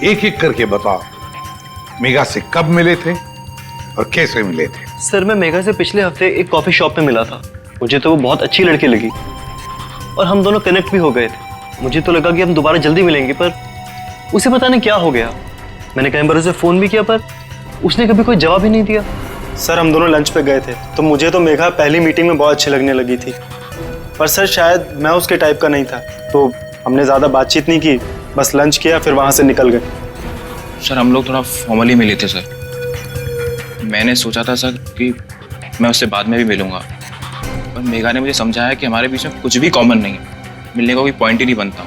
एक एक करके बताओ, मेघा से कब मिले थे और कैसे मिले थे? सर, मैं मेघा से पिछले हफ्ते एक कॉफी शॉप पे मिला था। मुझे तो वो बहुत अच्छी लड़की लगी और हम दोनों कनेक्ट भी हो गए थे। मुझे तो लगा कि हम दोबारा जल्दी मिलेंगे, पर उसे पता नहीं क्या हो गया। मैंने कई बार उसे फोन भी किया पर उसने कभी कोई जवाब ही नहीं दिया। सर, हम दोनों लंच पे गए थे तो मुझे तो मेघा पहली मीटिंग में बहुत अच्छी लगने लगी थी, पर सर शायद मैं उसके टाइप का नहीं था, तो हमने ज़्यादा बातचीत नहीं की, बस लंच किया फिर वहाँ से निकल गए। सर, हम लोग थोड़ा फॉर्मली मिले थे सर। मैंने सोचा था सर कि मैं उससे बाद में भी मिलूंगा, पर मेघा ने मुझे समझाया कि हमारे बीच में कुछ भी कॉमन नहीं है, मिलने का कोई पॉइंट ही नहीं बनता।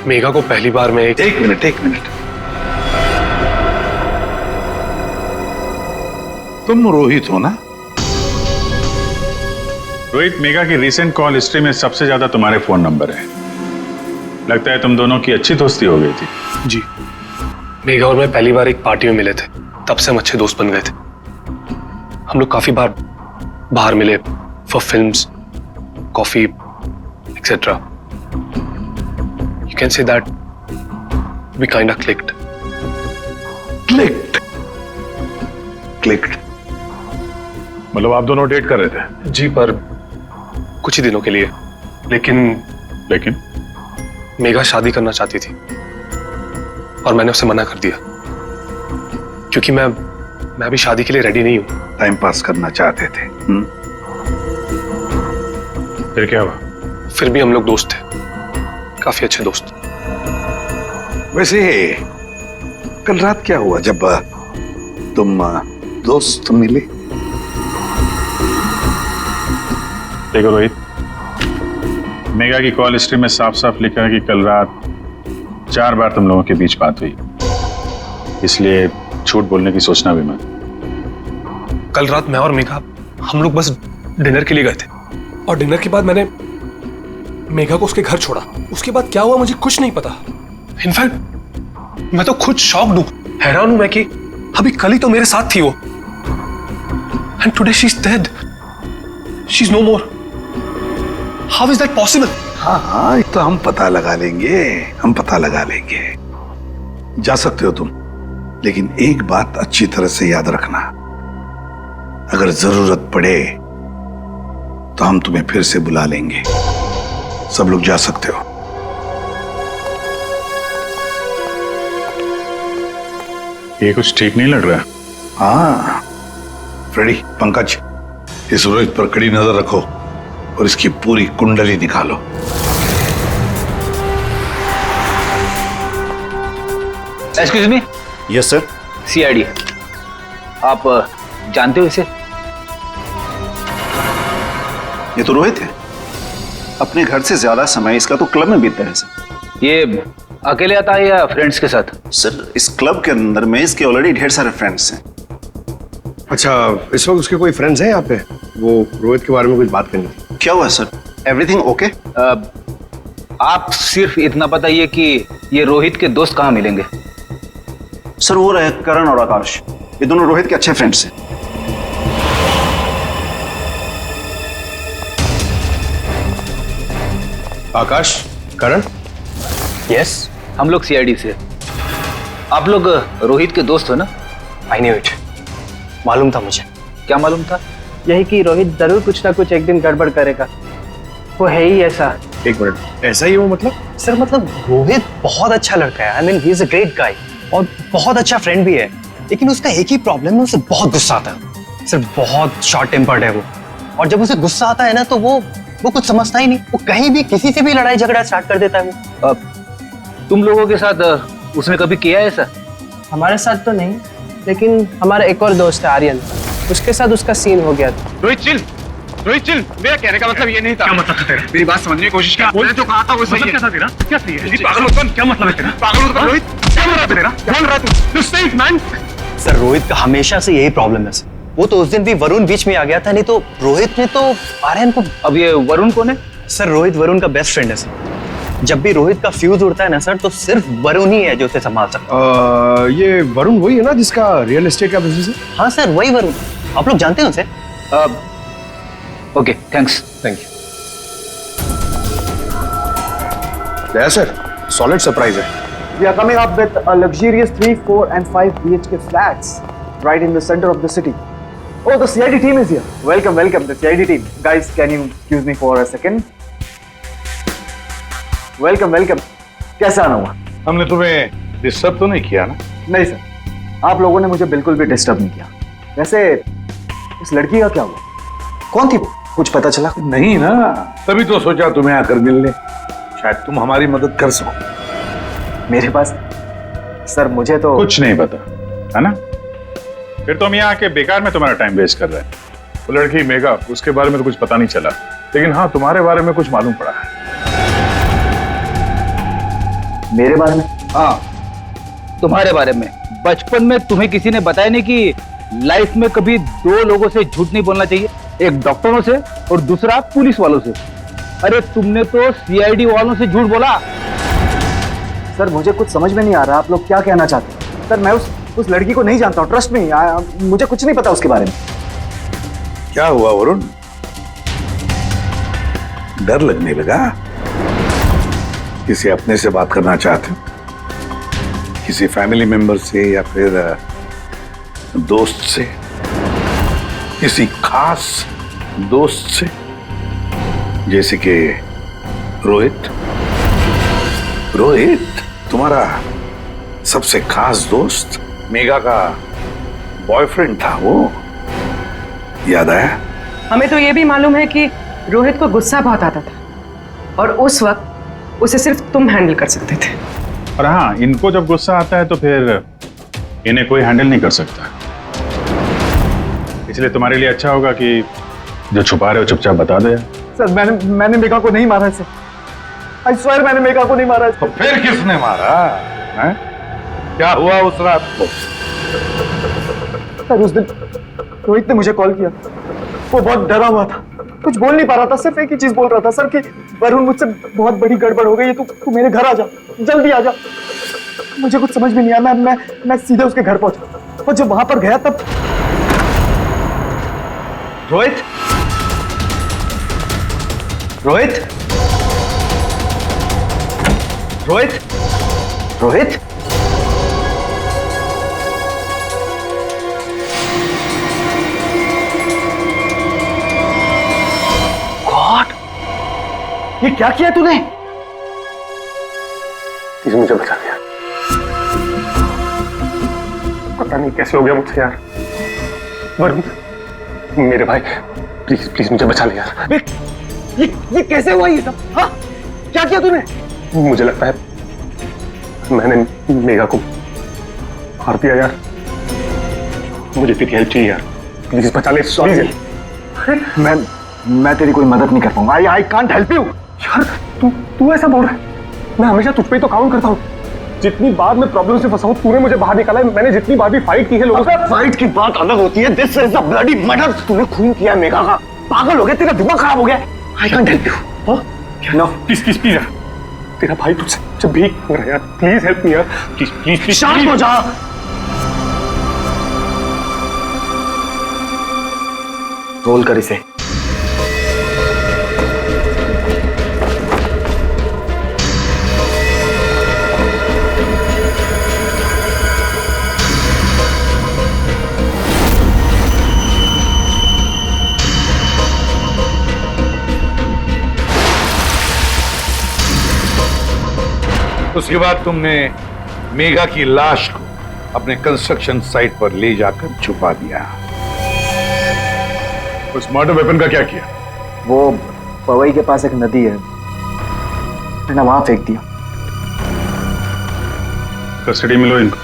मेघा को पहली बार में एक मिनट, तुम रोहित हो ना? रोहित, मेघा की रिसेंट कॉल हिस्ट्री में सबसे ज्यादा तुम्हारे फोन नंबर है। लगता है तुम दोनों की अच्छी दोस्ती हो गई थी। जी, मेघा और मैं पहली बार एक पार्टी में मिले थे, तब से हम अच्छे दोस्त बन गए थे। हम लोग काफी बार बाहर मिले for films, coffee etcetera. You can say that we kind of clicked. Clicked मतलब आप दोनों डेट कर रहे थे? जी, पर कुछ ही दिनों के लिए। लेकिन मेघा शादी करना चाहती थी और मैंने उसे मना कर दिया क्योंकि मैं अभी शादी के लिए रेडी नहीं हूं। टाइम पास करना चाहते थे। फिर क्या हुआ? फिर भी हम लोग दोस्त थे, काफी अच्छे दोस्त। वैसे कल रात क्या हुआ जब तुम दोस्त मिले? देखो रोहित, मेगा की कॉल हिस्ट्री में साफ साफ लिखा है कि कल रात 4 बार तुम लोगों के बीच बात हुई, इसलिए झूठ बोलने की सोचना भी मत। कल रात मैं और मेघा हम लोग बस डिनर के लिए गए थे और डिनर के बाद मैंने मेघा को उसके घर छोड़ा। उसके बाद क्या हुआ मुझे कुछ नहीं पता। इनफैक्ट मैं तो खुद शॉक्ड हूं, हैरान हूं मैं कि अभी कल ही तो मेरे साथ थी वो, and today she is dead, she is no more. How is that possible? हाँ, ये तो हम पता लगा लेंगे। जा सकते हो तुम, लेकिन एक बात अच्छी तरह से याद रखना, अगर जरूरत पड़े तो हम तुम्हें फिर से बुला लेंगे। सब लोग जा सकते हो। ये कुछ ठीक नहीं लग रहा। हाँ फ्रेडी, पंकज, इस रोहित पर कड़ी नजर रखो और इसकी पूरी कुंडली निकालो। Excuse me. Yes sir. CID, आप जानते हो इसे? ये तो रोहित है, अपने घर से ज्यादा समय इसका तो क्लब में बीतता है सर। ये अकेले आता है या फ्रेंड्स के साथ? सर इस क्लब के अंदर में इसके ऑलरेडी ढेर सारे फ्रेंड्स हैं। अच्छा, इस वक्त उसके कोई फ्रेंड्स हैं यहाँ पे? वो रोहित के बारे में कुछ बात करनी थी। क्या हुआ सर? Everything okay? आप सिर्फ इतना बताइए कि ये रोहित के दोस्त कहाँ मिलेंगे? सर वो रहे करण और आकाश, ये दोनों रोहित के अच्छे फ्रेंड्स हैं। आकाश, करण? यस, हम लोग सीआईडी से। आप लोग रोहित के दोस्त हो ना? आई न्यू इट, मालूम था मुझे। क्या मालूम था? यही कि रोहित जरूर कुछ ना कुछ एक दिन गड़बड़ करेगा, वो है ही ऐसा। एक मिनट, ऐसा ही वो मतलब? सर मतलब रोहित बहुत अच्छा लड़का है, I mean he is a great guy और बहुत अच्छा फ्रेंड भी है, लेकिन उसका एक ही प्रॉब्लम है, उसे बहुत गुस्सा आता है। सर बहुत शॉर्ट टेम्पर्ड है वो, और जब उसे गुस्सा आता है ना तो वो कुछ समझता ही नहीं, वो कहीं भी किसी से भी लड़ाई झगड़ा स्टार्ट कर देता है वो। तुम लोगों के साथ उसने कभी किया है ऐसा? हमारे साथ तो नहीं, लेकिन हमारा एक और दोस्त है आर्यन, उसके साथ उसका सीन हो गया था। रोहित चिल, मेरा कहने का मतलब ये नहीं था। क्या मतलब था तेरा? मेरी बात समझने की कोशिश कर। मैंने जो कहा था वो सही है। क्या था तेरा? क्या सही है? पागल मत बन। क्या मतलब है तेरा? पागल मत बन रोहित। क्या बोल रहा है तेरा? क्या बोल रहा है तू? Stay man. सर रोहित का हमेशा से यही प्रॉब्लम है सर। वो तो उस दिन भी वरुण बीच में आ गया था, नहीं तो रोहित ने तो आर्यन को। अब ये वरुण कौन है? सर रोहित वरुण का बेस्ट फ्रेंड है सर। जब भी रोहित का फ्यूज उड़ता है ना सर, तो सिर्फ वरुण ही है जो उसे संभाल सकता है। ये वरुण वही है ना जिसका रियल एस्टेट का बिजनेस है? हाँ सर वही वरुण, आप लोग जानते हैं उसे? Okay thanks. Thank you. Yes, sir. Solid surprise है. We are coming up with a luxurious 3, 4 and 5 BHK flats right in the center of the city. Oh, the CID team is here. Welcome, the CID team. Guys, can you excuse me for a second? Welcome. कैसा आना हुआ? हमने तुम्हें disturb तो नहीं किया ना? नहीं सर, आप लोगों ने मुझे बिल्कुल भी डिस्टर्ब नहीं किया। वैसे इस लड़की का क्या हुआ? कौन थी वो? कुछ पता चला? नहीं ना, तभी तो सोचा तुम्हें आकर मिलने, शायद तुम हमारी मदद कर सको। मेरे पास सर मुझे तो कुछ नहीं पता है ना, फिर तो हम यहाँ आके बेकार में तुम्हारा टाइम वेस्ट कर रहे हैं। वो लड़की मेघा, उसके बारे में तो कुछ पता नहीं चला, लेकिन हाँ तुम्हारे बारे में कुछ मालूम पड़ा है। मेरे बारे में? हाँ तुम्हारे बारे में। बचपन में तुम्हें किसी ने बताया नहीं कि लाइफ में कभी 2 लोगों से झूठ नहीं बोलना चाहिए, एक डॉक्टरों से और दूसरा पुलिस वालों से। अरे तुमने तो सीआईडी वालों से झूठ बोला। सर मुझे कुछ समझ में नहीं आ रहा, आप लोग क्या कहना चाहते हैं? सर मैं उस लड़की को नहीं जानता हूँ, ट्रस्ट में मुझे कुछ नहीं पता उसके बारे में। क्या हुआ वरुण, डर लगने लगा? किसी अपने से बात करना चाहते हो? किसी फैमिली मेंबर से या फिर दोस्त से, किसी खास दोस्त से, जैसे कि रोहित? रोहित तुम्हारा सबसे खास दोस्त, मेघा का बॉयफ्रेंड था वो, याद आया? हमें तो ये भी मालूम है कि रोहित को गुस्सा बहुत आता था और उस वक्त उसे सिर्फ तुम हैंडल कर सकते थे। और हाँ, इनको जब गुस्सा आता है तो फिर इन्हें कोई हैंडल नहीं कर सकता। इसलिए तुम्हारे लिए अच्छा होगा कि जो छुपा रहे हो चुपचाप बता दो यार। सर मैंने मेघा को नहीं मारा है सर। आई स्वेयर मैंने मेघा को नहीं मारा है। तो फिर किसने मारा है? क्या हुआ उस रात को? सर उस दिन रोहित ने मुझे कॉल किया, वो बहुत डरा हुआ था, कुछ बोल नहीं पा रहा था, सिर्फ एक ही चीज बोल रहा था, सर कि वरुण मुझसे बहुत बड़ी गड़बड़ हो गई है, तू मेरे घर आ जा, जल्दी आ जा। मुझे कुछ समझ में नहीं आया, मैं सीधे उसके घर पहुंचा और जब वहां पर गया तब रोहित, रोहित, रोहित, रोहित, गॉड, ये क्या किया तूने? प्लीज मुझे बचा दिया। पता नहीं कैसे हो गया मुझसे यार। वरुण, मेरे भाई, प्लीज प्लीज मुझे बचा ले यार। ये कैसे हुआ ये सब? हाँ, क्या किया तूने? मुझे लगता है मैंने मेघा को मार दिया यार। मुझे तेरी हेल्प चाहिए यार, प्लीज बचा ले। सॉरी। मैं तेरी कोई मदद नहीं कर पाऊंगा। I can't help you. यार तू ऐसा बोल रहा है? मैं हमेशा तुझ पे ही तो काउंट करता हूँ। जितनी बार मैं प्रॉब्लम से फंसा हूँ तूने मुझे बाहर निकाला है। मैंने जितनी बार भी फाइट की है लोगों से। फाइट की बात अलग होती है, this is a bloody murder. तूने खून किया मेघा का, पागल हो गया, तेरा दिमाग खराब हो गया। I can't help you. No please please please यार, तेरा भाई तुझसे भीख मांग रहा है यार, प्लीज हेल्प मी यार, प्लीज प्लीज प्लीज। शांत हो जा। रोल कर इसे। उसके बाद तुमने मेघा की लाश को अपने कंस्ट्रक्शन साइट पर ले जाकर छुपा दिया। उस मर्डर वेपन का क्या किया? वो पवई के पास एक नदी है, मैंने वहां फेंक दिया। कस्टडी में लो इनको।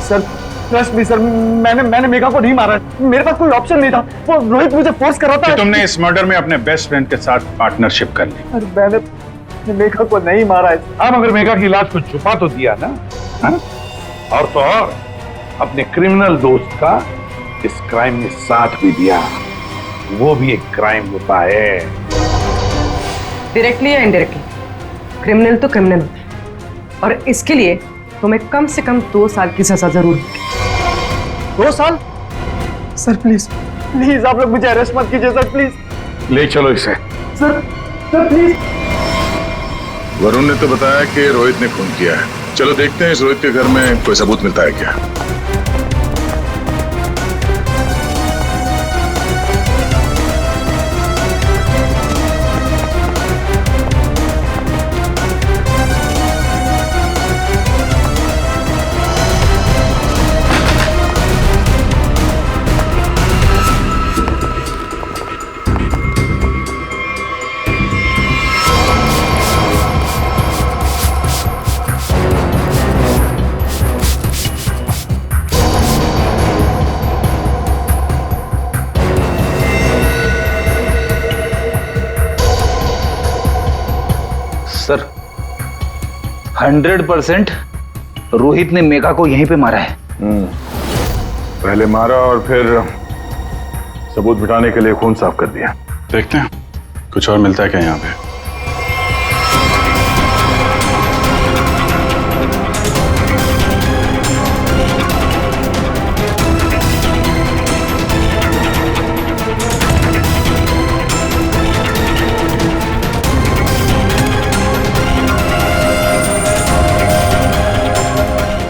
सर ट्रस्ट मी सर, मैंने मेघा को नहीं मारा, मेरे पास कोई ऑप्शन नहीं था। वो रोहित मुझे फोर्स कर रहा था। तुमने इस मर्डर में अपने बेस्ट फ्रेंड के साथ पार्टनरशिप कर ली। अरे मैंने मेघा को नहीं मारा है। अब अगर मेघा की लाश को छुपा तो दिया ना, हा? और तो और अपने क्रिमिनल दोस्त का इस क्राइम में साथ भी दिया। वो भी एक क्राइम होता है। डायरेक्टली या इनडायरेक्टली क्रिमिनल तो क्रिमिनल होता है, और इसके लिए तुम्हें कम से कम 2 साल की सजा जरूर होगी। 2 साल? सर प्लीज प्लीज आप लोग मुझे अरेस्ट मत कीजिए सर, प्लीज। ले चलो इसे। Sir please. वरुण ने तो बताया कि रोहित ने खून किया है। चलो देखते हैं इस रोहित के घर में कोई सबूत मिलता है क्या। सर 100% रोहित ने मेघा को यहीं पे मारा है। पहले मारा और फिर सबूत मिटाने के लिए खून साफ कर दिया। देखते हैं कुछ और मिलता है क्या यहाँ पे।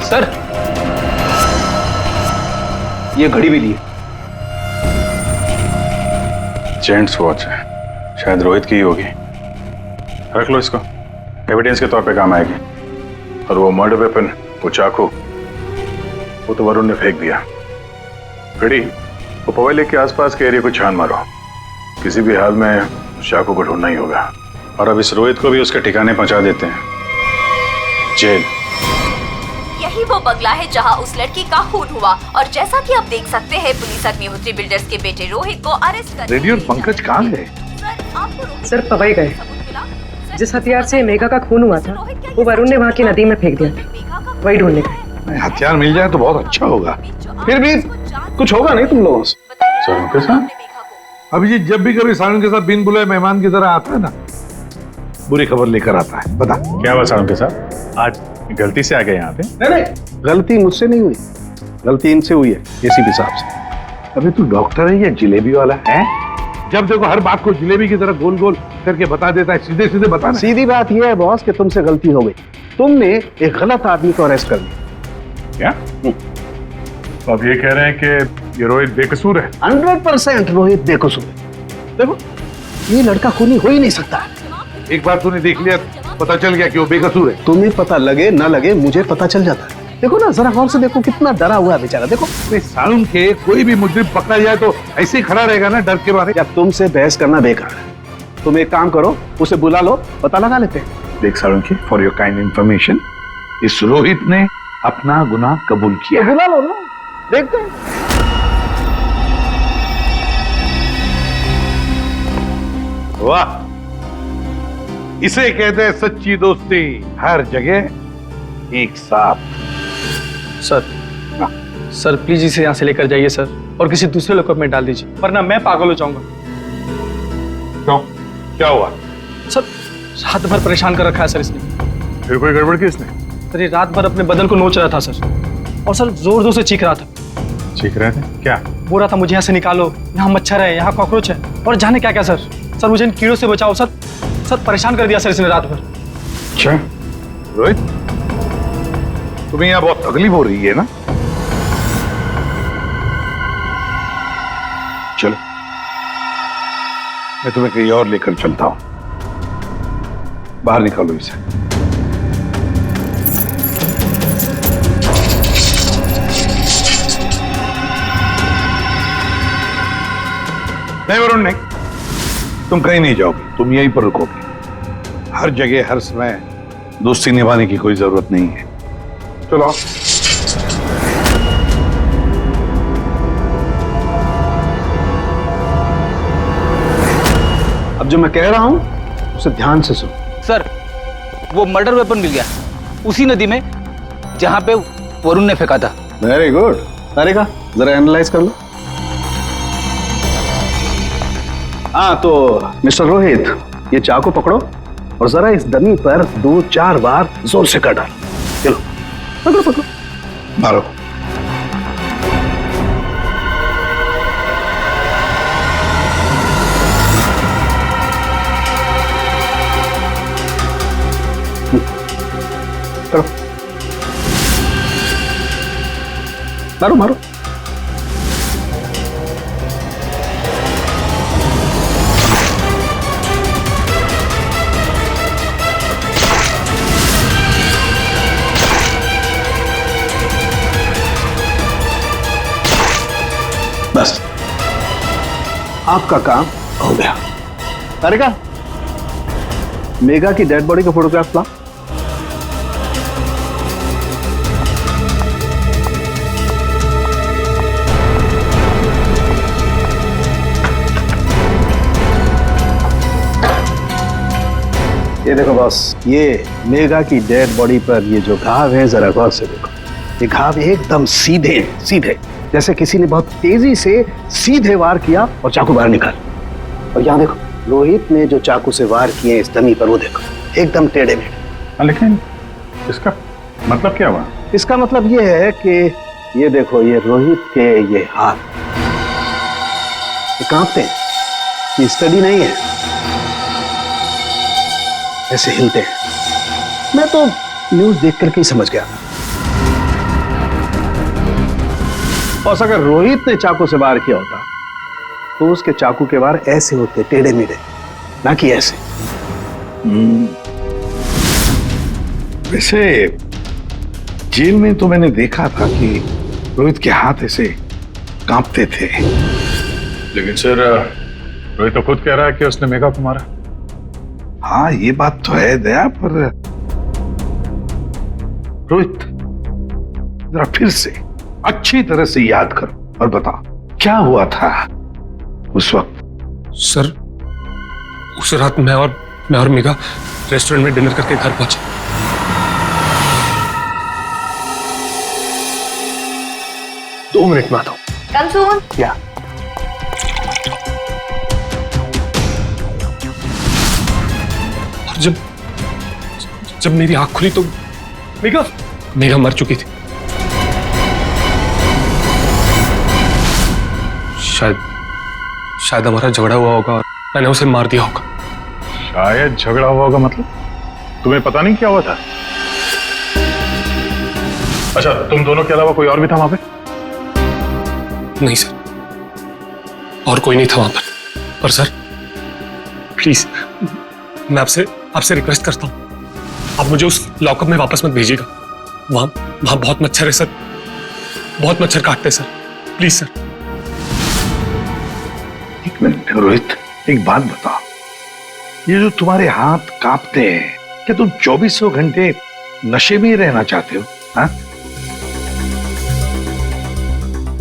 सर ये घड़ी भी ली है। जेंट्स वॉच है, शायद रोहित की ही होगी। रख लो इसको, एविडेंस के तौर पे काम आएगी। और वो मर्डर वेपन, वो चाकू, वो तो वरुण ने फेंक दिया। घड़ी, वो पवेली लेक के आसपास के एरिया को छान मारो। किसी भी हाल में उस चाकू को ढूंढना ही होगा। और अब इस रोहित को भी उसके ठिकाने पहुंचा देते हैं, जेल। यही वो बंगला है जहां उस लड़की का खून हुआ और जैसा कि आप देख सकते हैं पुलिस अग्निहोत्री बिल्डर्स के बेटे रोहित को अरेस्ट कर। रेडी और पंकज कहाँ गए? सर पवई गए। जिस हथियार से मेघा का खून हुआ था वो वरुण ने वहाँ की नदी में फेंक दिया था, वही ढूंढने गए। हथियार मिल जाए तो बहुत अच्छा होगा। फिर भी कुछ होगा नहीं तुम लोगों से? सर के साथ अभिजीत जब भी कभी सावन के साथ बिन बुलाए मेहमान की तरह आता है ना, बुरी खबर लेकर आता है। बता क्या हुआ सावन के साथ? आज गलती से आ गए यहाँ पे? नहीं, गलती मुझसे नहीं हुई, गलती इनसे हुई है, एसीपी साहब से। अभी तू डॉक्टर है या जिलेबी वाला है? जब देखो हर बात को जिलेबी की तरह गोल गोल करके बता देता है, सीधे सीधे बता। सीधी बात यह है बॉस कि तुमसे गलती हो गई, तुमने एक गलत आदमी को अरेस्ट कर लिया। क्या? तो अब ये कह रहे हैं कि ये रोहित बेकसूर है? 100% रोहित बेकसूर है। देखो ये लड़का खूनी हो ही नहीं सकता। एक बार तूने देख लिया, पता चल गया कि वो बेकसूर है। तुम्हें पता लगे ना लगे मुझे पता चल जाता है। देखो ना जरा गौर से देखो, कितना डरा हुआ है बेचारा। देखो साउंड के कोई भी मुजरिम पकड़ा जाए तो ऐसे ही खड़ा रहेगा ना डर के मारे। या तुमसे बहस करना बेकार है। तुम एक काम करो, उसे बुला लो, पता लगा लेते हैं। देख साउंड की, फॉर योर काइंड इंफॉर्मेशन, इस रोहित ने अपना गुनाह कबूल किया। बुला लो ना, देखते हैं। वाह, इसे कहते हैं सच्ची दोस्ती। हर जगह एक साथ। सर प्लीज इसे यहाँ से लेकर जाइए सर, और किसी दूसरे लॉकअप में डाल दीजिए, वरना मैं पागल हो जाऊंगा। क्यों, क्या हुआ? सर रात भर परेशान कर रखा है सर इसने। फिर कोई गड़बड़ की इसने? सर ये रात भर अपने बदन को नोच रहा था सर, और सर जोर जोर से चीख रहा था। चीख रहे थे? क्या? बोल रहा था मुझे यहाँ से निकालो, यहाँ मच्छर है, यहाँ कॉकरोच है, और जाने क्या क्या सर। सर मुझे इन कीड़ों से बचाओ सर। सर परेशान कर दिया सर इसने रात भर। अच्छा रोहित, तुम्हें यहाँ बहुत तकलीफ हो रही है ना? चलो मैं तुम्हें कहीं और लेकर चलता हूं। बाहर निकालो इसे। नहीं वरुण नहीं, तुम कहीं नहीं जाओगे, तुम यहीं पर रुकोगे। हर जगह हर समय दोस्ती निभाने की कोई जरूरत नहीं है। चलो अब जो मैं कह रहा हूं उसे ध्यान से सुनो। सर वो मर्डर वेपन मिल गया उसी नदी में जहां पे वरुण ने फेंका था। Very good. तारिका जरा एनालाइज कर लो। हाँ तो मिस्टर रोहित, ये चाकू पकड़ो और जरा इस डमी पर 2-4 बार जोर से कर डालो। चलो पकड़ो पकड़ो, मारो। करो, मारो मारो। बस आपका काम हो गया। तारिका, मेघा की डेड बॉडी का फोटोग्राफ ला। ये देखो बॉस, ये मेघा की डेड बॉडी पर ये जो घाव है जरा गौर से देखो। ये घाव एकदम सीधे सीधे, जैसे किसी ने बहुत तेजी से सीधे वार किया और चाकू बाहर निकाल। और यहाँ देखो रोहित ने जो चाकू से वार किए इस डमी पर, वो देखो एकदम टेढ़े मेढ़े। लेकिन इसका मतलब क्या हुआ? इसका मतलब ये है कि ये देखो ये रोहित के ये हाथ ये कांपते हैं, ये स्टडी नहीं है, ऐसे हिलते हैं। मैं तो न्यूज देख करके ही समझ गया। बॉस अगर रोहित ने चाकू से वार किया होता तो उसके चाकू के वार ऐसे होते, टेढ़े मेढ़े, ना कि ऐसे। वैसे जेल में तो मैंने देखा था कि रोहित के हाथ ऐसे कांपते थे। लेकिन सर रोहित तो खुद कह रहा है कि उसने मेघा को मारा। हाँ ये बात तो है दया, पर रोहित जरा फिर से अच्छी तरह से याद करो और बताओ क्या हुआ था उस वक्त। सर उस रात मैं और मेघा रेस्टोरेंट में डिनर करके घर पहुंचे। दो मिनट में आता हूं। कम सून। क्या? और जब मेरी आंख खुली तो मेघा मर चुकी थी। शायद हमारा झगड़ा हुआ होगा और मैंने उसे मार दिया होगा। शायद झगड़ा हुआ होगा मतलब? तुम्हें पता नहीं क्या हुआ था? अच्छा, तुम दोनों के अलावा कोई और भी था वहां पे? नहीं सर, और कोई नहीं था वहां पर सर प्लीज मैं आपसे रिक्वेस्ट करता हूं, आप मुझे उस लॉकअप में वापस मत भेजिएगा। वहां बहुत मच्छर है सर, बहुत मच्छर काटते हैं सर, प्लीज सर। एक मिनट रोहित, एक बात बताओ, ये जो तुम्हारे हाथ कांपते हैं, क्या तुम 24 घंटे नशे में ही रहना चाहते हो? हाँ?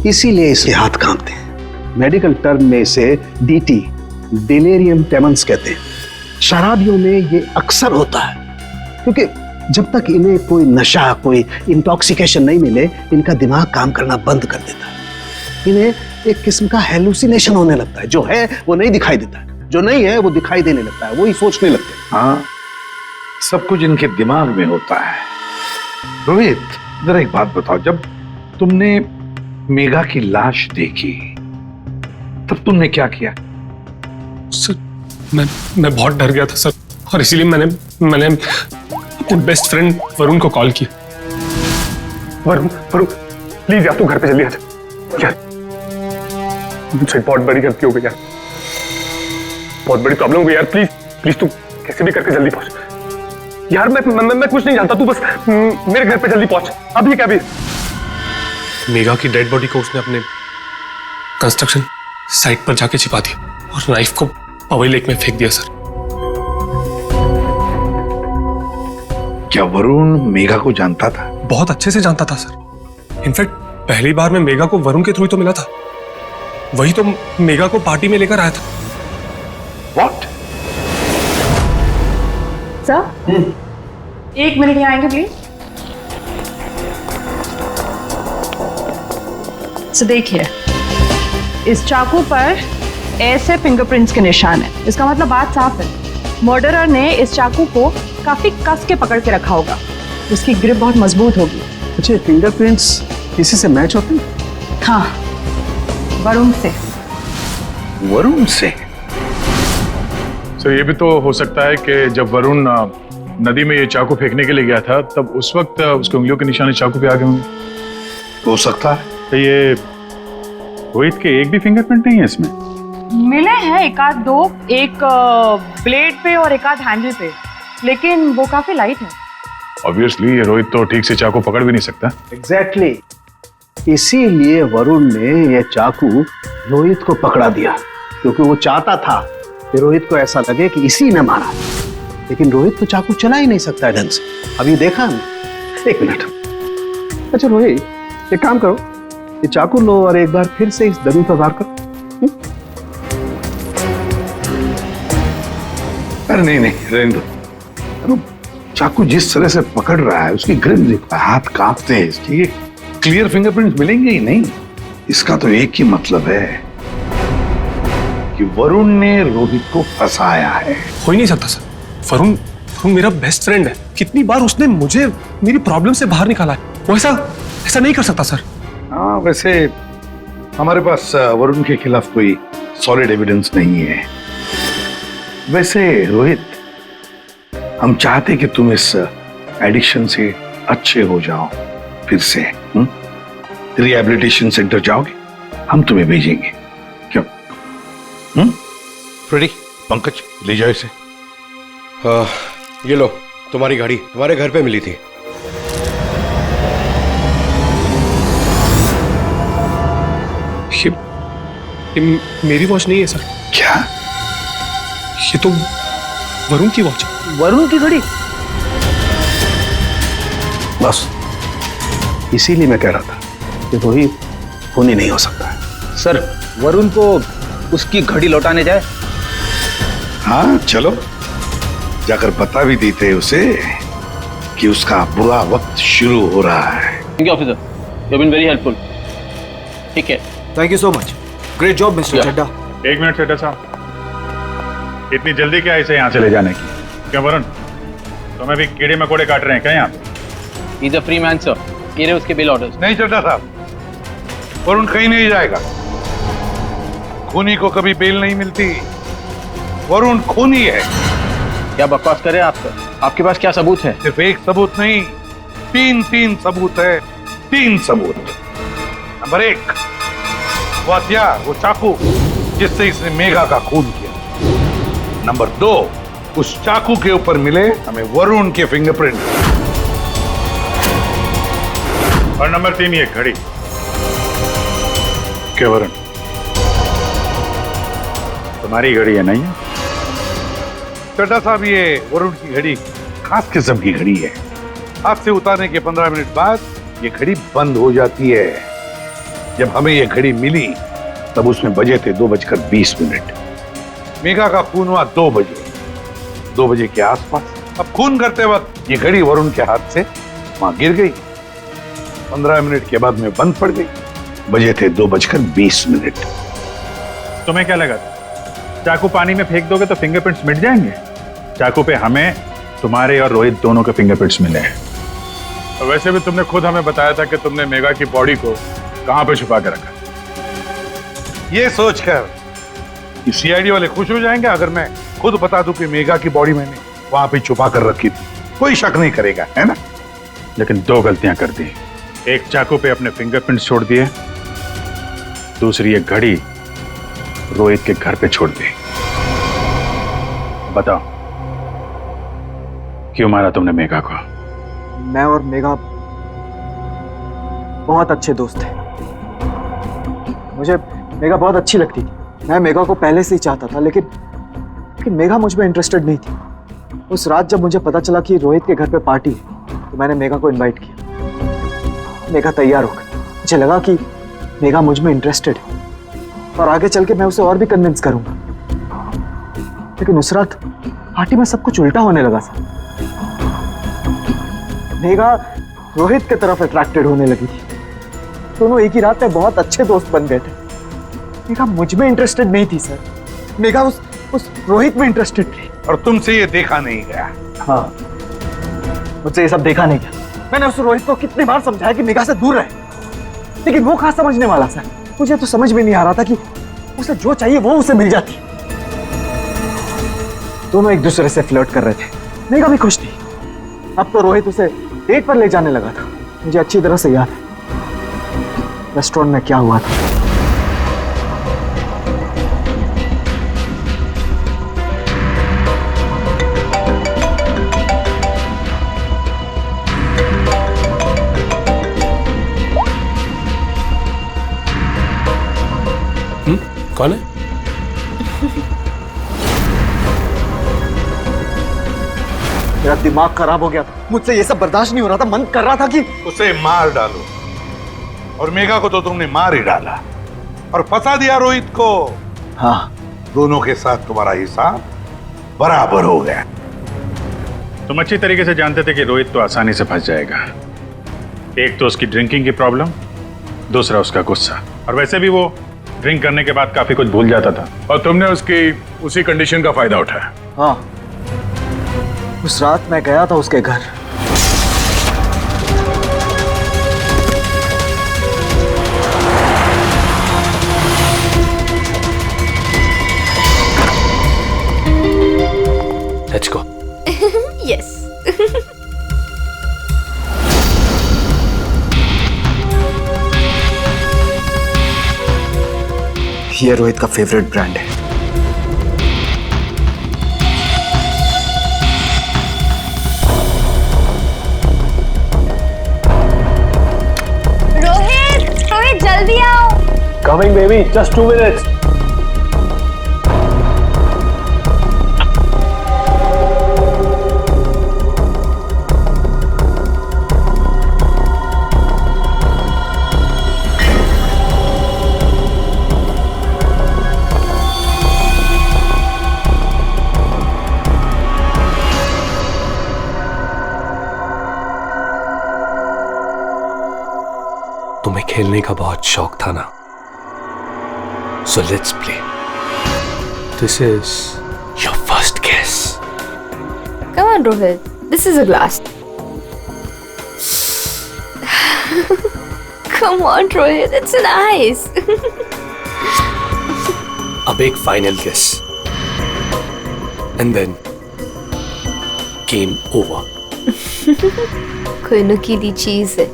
इसीलिए इसके हाथ कांपते हैं। मेडिकल टर्म में इसे डीटी, डिलेरियम ट्रेमेंस कहते हैं। शराबियों में ये अक्सर होता है, क्योंकि जब तक इन्हें कोई नशा, कोई इंटॉक्सिकेशन नहीं मिले, इनका दिमाग काम करना बंद कर देता है। इन्हें एक किस्म का हेलुसिनेशन होने लगता है, जो है वो नहीं दिखाई देता है, जो नहीं है वो दिखाई देने लगता है, वो ही सोचने लगते हैं। हाँ, सब कुछ इनके दिमाग में होता है। रोहित जरा एक बात बताओ, जब तुमने मेघा की लाश देखी तब तुमने क्या किया? सर मैं बहुत डर गया था सर, और इसीलिए मैंने अपने बेस्ट फ्रेंड वरुण को कॉल किया। वरुण प्लीज यार तू घर पे जल्दी आ जा यार, मुझसे बहुत बड़ी गलती हो गई यार, बहुत बड़ी प्रॉब्लम हो गई यार, प्लीज तू कैसे भी करके जल्दी पहुंच यार। मैं कुछ नहीं जानता, तू बस मेरे घर पे जल्दी पहुंच अभी क्या भी। मेघा की डेड बॉडी को उसने अपने कंस्ट्रक्शन साइट पर जाके छिपा दिया और नाइफ को पवई लेक में फेंक दिया सर। क्या वरुण मेघा को जानता था? बहुत अच्छे से जानता था सर, इनफैक्ट पहली बार मैं मेघा को वरुण के थ्रू तो मिला था, वही तो मेघा को पार्टी में लेकर आया था। What? सर 1 मिनट यहाँ आएंगे प्लीज। तो देखिए, इस चाकू पर ऐसे फिंगरप्रिंट्स के निशान है, इसका मतलब बात साफ है, मर्डरर ने इस चाकू को काफी कस के पकड़ के रखा होगा, इसकी ग्रिप बहुत मजबूत होगी। अच्छा, फिंगरप्रिंट्स किसी से मैच होते हैं? हाँ, वरुण से। वरुण से? सर ये भी तो हो सकता है कि जब वरुण नदी में ये चाकू फेंकने के लिए गया था, तब उस वक्त उसके उंगलियों के निशान चाकू पे आ गए होंगे। हो सकता है। तो ये रोहित के एक भी फिंगरप्रिंट नहीं है इसमें? मिले हैं एक आध दो, एक ब्लेड पे और एक आध हैंडल पे, लेकिन वो काफी लाइट है। ऑब्वियसली ये रोहित तो ठीक से चाकू पकड़ भी नहीं सकता। एग्जैक्टली, इसीलिए वरुण ने यह चाकू रोहित को पकड़ा दिया, क्योंकि वो चाहता था कि रोहित को ऐसा लगे कि इसी ने मारा, लेकिन रोहित तो चाकू चला ही नहीं सकता है ढंग से। अभी देखा हमने। 1 मिनट। अच्छा रोहित, एक काम करो, ये चाकू लो और एक बार फिर से इस दमी पर वार करो। अरे नहीं रहने दो। चाकू जिस तरह से पकड़ रहा है, उसकी ग्रिप देखो, हाथ कांपते हैं इसके, ये क्लियर फिंगरप्रिंट्स मिलेंगे ही नहीं। इसका तो एक ही मतलब है कि वरुण ने रोहित को फंसाया है। हो ही नहीं सकता सर, वरुण मेरा बेस्ट फ्रेंड है, कितनी बार उसने मुझे मेरी प्रॉब्लम से बाहर निकाला है, वो ऐसा नहीं कर सकता सर। हाँ, वैसे हमारे पास वरुण के खिलाफ कोई सॉलिड एविडेंस नहीं है। वैसे रोहित, हम चाहते कि तुम इस एडिक्शन से अच्छे हो जाओ फिर से। रिहैबिलिटेशन सेंटर जाओगे, हम तुम्हें भेजेंगे। क्यों? फ्रेडी, पंकज, ले जाओ इसे। ये लो, तुम्हारी गाड़ी तुम्हारे घर पे मिली थी। ये मेरी वॉच नहीं है सर। क्या? ये तो वरुण की वॉच है। वरुण की घड़ी? बस इसीलिए मैं कह रहा था कि रोहित खून ही नहीं हो सकता है। सर, वरुण को उसकी घड़ी लौटाने जाए? हाँ चलो, जाकर बता भी देते उसे कि उसका बुरा वक्त शुरू हो रहा है। Thank you officer, you have been very helpful. ठीक है, thank you so much. Great job mister Chadha. एक मिनट चड्ढा साहब, इतनी जल्दी क्या इसे यहाँ से ले जाने की? क्यों वरुण, तुम्हें भी कीड़े मकोड़े काट रहे हैं क्या यहाँ पे? He's a free man, sir. ये रहे उसके बिल ऑर्डर्स। नहीं चड्ढा साहब, वरुण कहीं नहीं जाएगा। खूनी को कभी बेल नहीं मिलती। वरुण खूनी है। क्या बकवास कर रहे हैं आप सर? आपके पास क्या सबूत है? सिर्फ एक सबूत नहीं, तीन सबूत है। 3 सबूत। नंबर 1, वो हथियार, वो चाकू जिससे इसने मेघा का खून किया। नंबर 2, उस चाकू के ऊपर मिले हमें वरुण के फिंगरप्रिंट। और नंबर 3, ये घड़ी। क्या वरुण, तुम्हारी घड़ी है नहीं? चड्ढा साहब, ये वरुण की घड़ी खास किस्म की घड़ी है। हाथ से उतारने के 15 मिनट बाद ये घड़ी बंद हो जाती है। जब हमें ये घड़ी मिली तब उसमें बजे थे 2:20। मेघा का खून हुआ 2 बजे के आसपास। अब खून करते वक्त ये घड़ी वरुण के हाथ से वहां गिर गई। 15 मिनट के बाद में बंद पड़ गई। बजे थे 2:20। तुम्हें क्या लगा चाकू पानी में फेंक दोगे तो फिंगरप्रिंट्स मिट जाएंगे? चाकू पे हमें, तुम्हारे और रोहित दोनों के फिंगरप्रिंट्स मिले हैं। और वैसे भी तुमने खुद हमें बताया था कि तुमने मेघा की बॉडी को कहां पे छुपा के रखा। ये सोचकर कि सीआईडी वाले खुश हो जाएंगे अगर मैं खुद बता दूं कि मेघा की बॉडी मैंने वहां पे छुपा कर रखी थी। कोई शक नहीं करेगा, है ना? लेकिन 2 गलतियां कर दी। एक, चाकू पे अपने फिंगरप्रिंट्स छोड़ दिए। दूसरी, एक घड़ी रोहित के घर पे छोड़ दी। बताओ, क्यों मारा तुमने मेघा को? मैं और मेघा बहुत अच्छे दोस्त थे। मुझे मेघा बहुत अच्छी लगती थी। मैं मेघा को पहले से ही चाहता था, लेकिन मेघा मुझ में इंटरेस्टेड नहीं थी। उस रात जब मुझे पता चला कि रोहित के घर पे पार्टी है तो मैंने मेघा को इनवाइट किया। मेघा तैयार हो गई। मुझे लगा कि मेघा मुझ में इंटरेस्टेड है और आगे चल के मैं उसे और भी कन्विंस करूंगा। लेकिन उस रात पार्टी में सब कुछ उल्टा होने लगा सर। मेघा रोहित की तरफ अट्रैक्टेड होने लगी थी। दोनों एक ही रात में बहुत अच्छे दोस्त बन गए थे। मेघा मुझ में इंटरेस्टेड नहीं थी सर। मेघा उस रोहित में इंटरेस्टेड थी। और तुमसे ये देखा नहीं गया? हाँ, मुझसे ये सब देखा नहीं गया। मैंने उस रोहित को कितनी बार समझाया कि मेघा से दूर रहे, लेकिन वो कहाँ समझने वाला सर। मुझे तो समझ में नहीं आ रहा था कि उसे जो चाहिए वो उसे मिल जाती। दोनों एक दूसरे से फ्लर्ट कर रहे थे। मेघा भी खुश थी। अब तो रोहित उसे डेट पर ले जाने लगा था। मुझे अच्छी तरह से याद है रेस्टोरेंट में क्या हुआ था। कौन है? मेरा दिमाग खराब हो गया था। मुझसे ये सब बर्दाश्त नहीं हो रहा था। मन कर रहा था कि उसे मार डालो। और मेघा को तो तुमने मार ही डाला और फंसा दिया रोहित को। हाँ, दोनों के साथ तुम्हारा हिसाब बराबर हो गया। तुम अच्छी तरीके से जानते थे कि रोहित तो आसानी से फंस जाएगा। एक तो उसकी ड्रिंकिंग की प्रॉब्लम, दूसरा उसका गुस्सा। और वैसे भी वो ड्रिंक करने के बाद काफी कुछ भूल जाता था। और तुमने उसकी उसी कंडीशन का फायदा उठाया। हाँ, उस रात मैं गया था उसके घर। Let's go. यस। ये रोहित का फेवरेट ब्रांड है। रोहित, रोहित जल्दी आओ। Coming baby, just 2 minutes। तुम्हें खेलने का बहुत शौक था ना, so let's play. This is your first guess. Come on, Rohit. This is a glass. Come on, Rohit. It's nice. अब एक final guess and then game over. कोई नुकीली चीज है।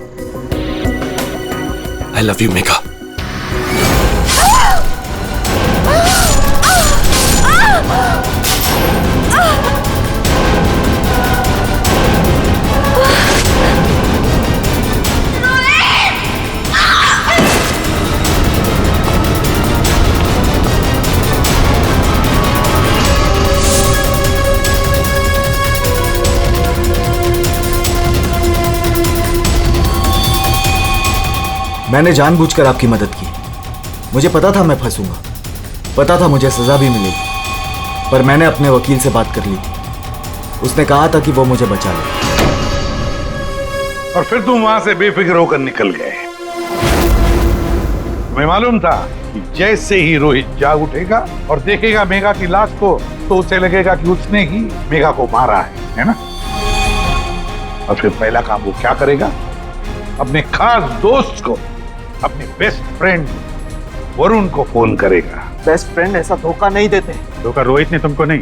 I love you, Megha. मैंने जानबूझकर आपकी मदद की। मुझे पता था मैं फंसूंगा, पता था मुझे सजा भी मिलेगी, पर मैंने अपने वकील से बात कर ली थी। उसने कहा था कि वो मुझे बचा ले। और फिर तुम वहां से बेफिक्र होकर निकल गए। तुम्हें मालूम था कि जैसे ही रोहित जाग उठेगा और देखेगा मेघा की लाश को, तो उसे लगेगा कि उसने ही मेघा को मारा है ना? और फिर पहला काम वो क्या करेगा? अपने खास दोस्त को, अपने बेस्ट फ्रेंड वरुण को फोन करेगा। बेस्ट फ्रेंड ऐसा धोखा नहीं देते। धोखा रोहित ने तुमको नहीं,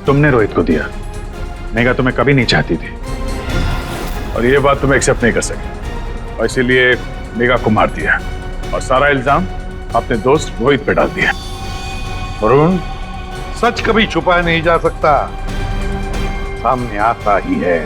तुमने रोहित को दिया। मेघा तुम्हें कभी नहीं चाहती थी, और ये बात तुम एक्सेप्ट नहीं कर सके, और इसीलिए मेघा को मार दिया और सारा इल्जाम अपने दोस्त रोहित पे डाल दिया। वरुण, सच कभी छुपाया नहीं जा सकता, सामने आता ही है।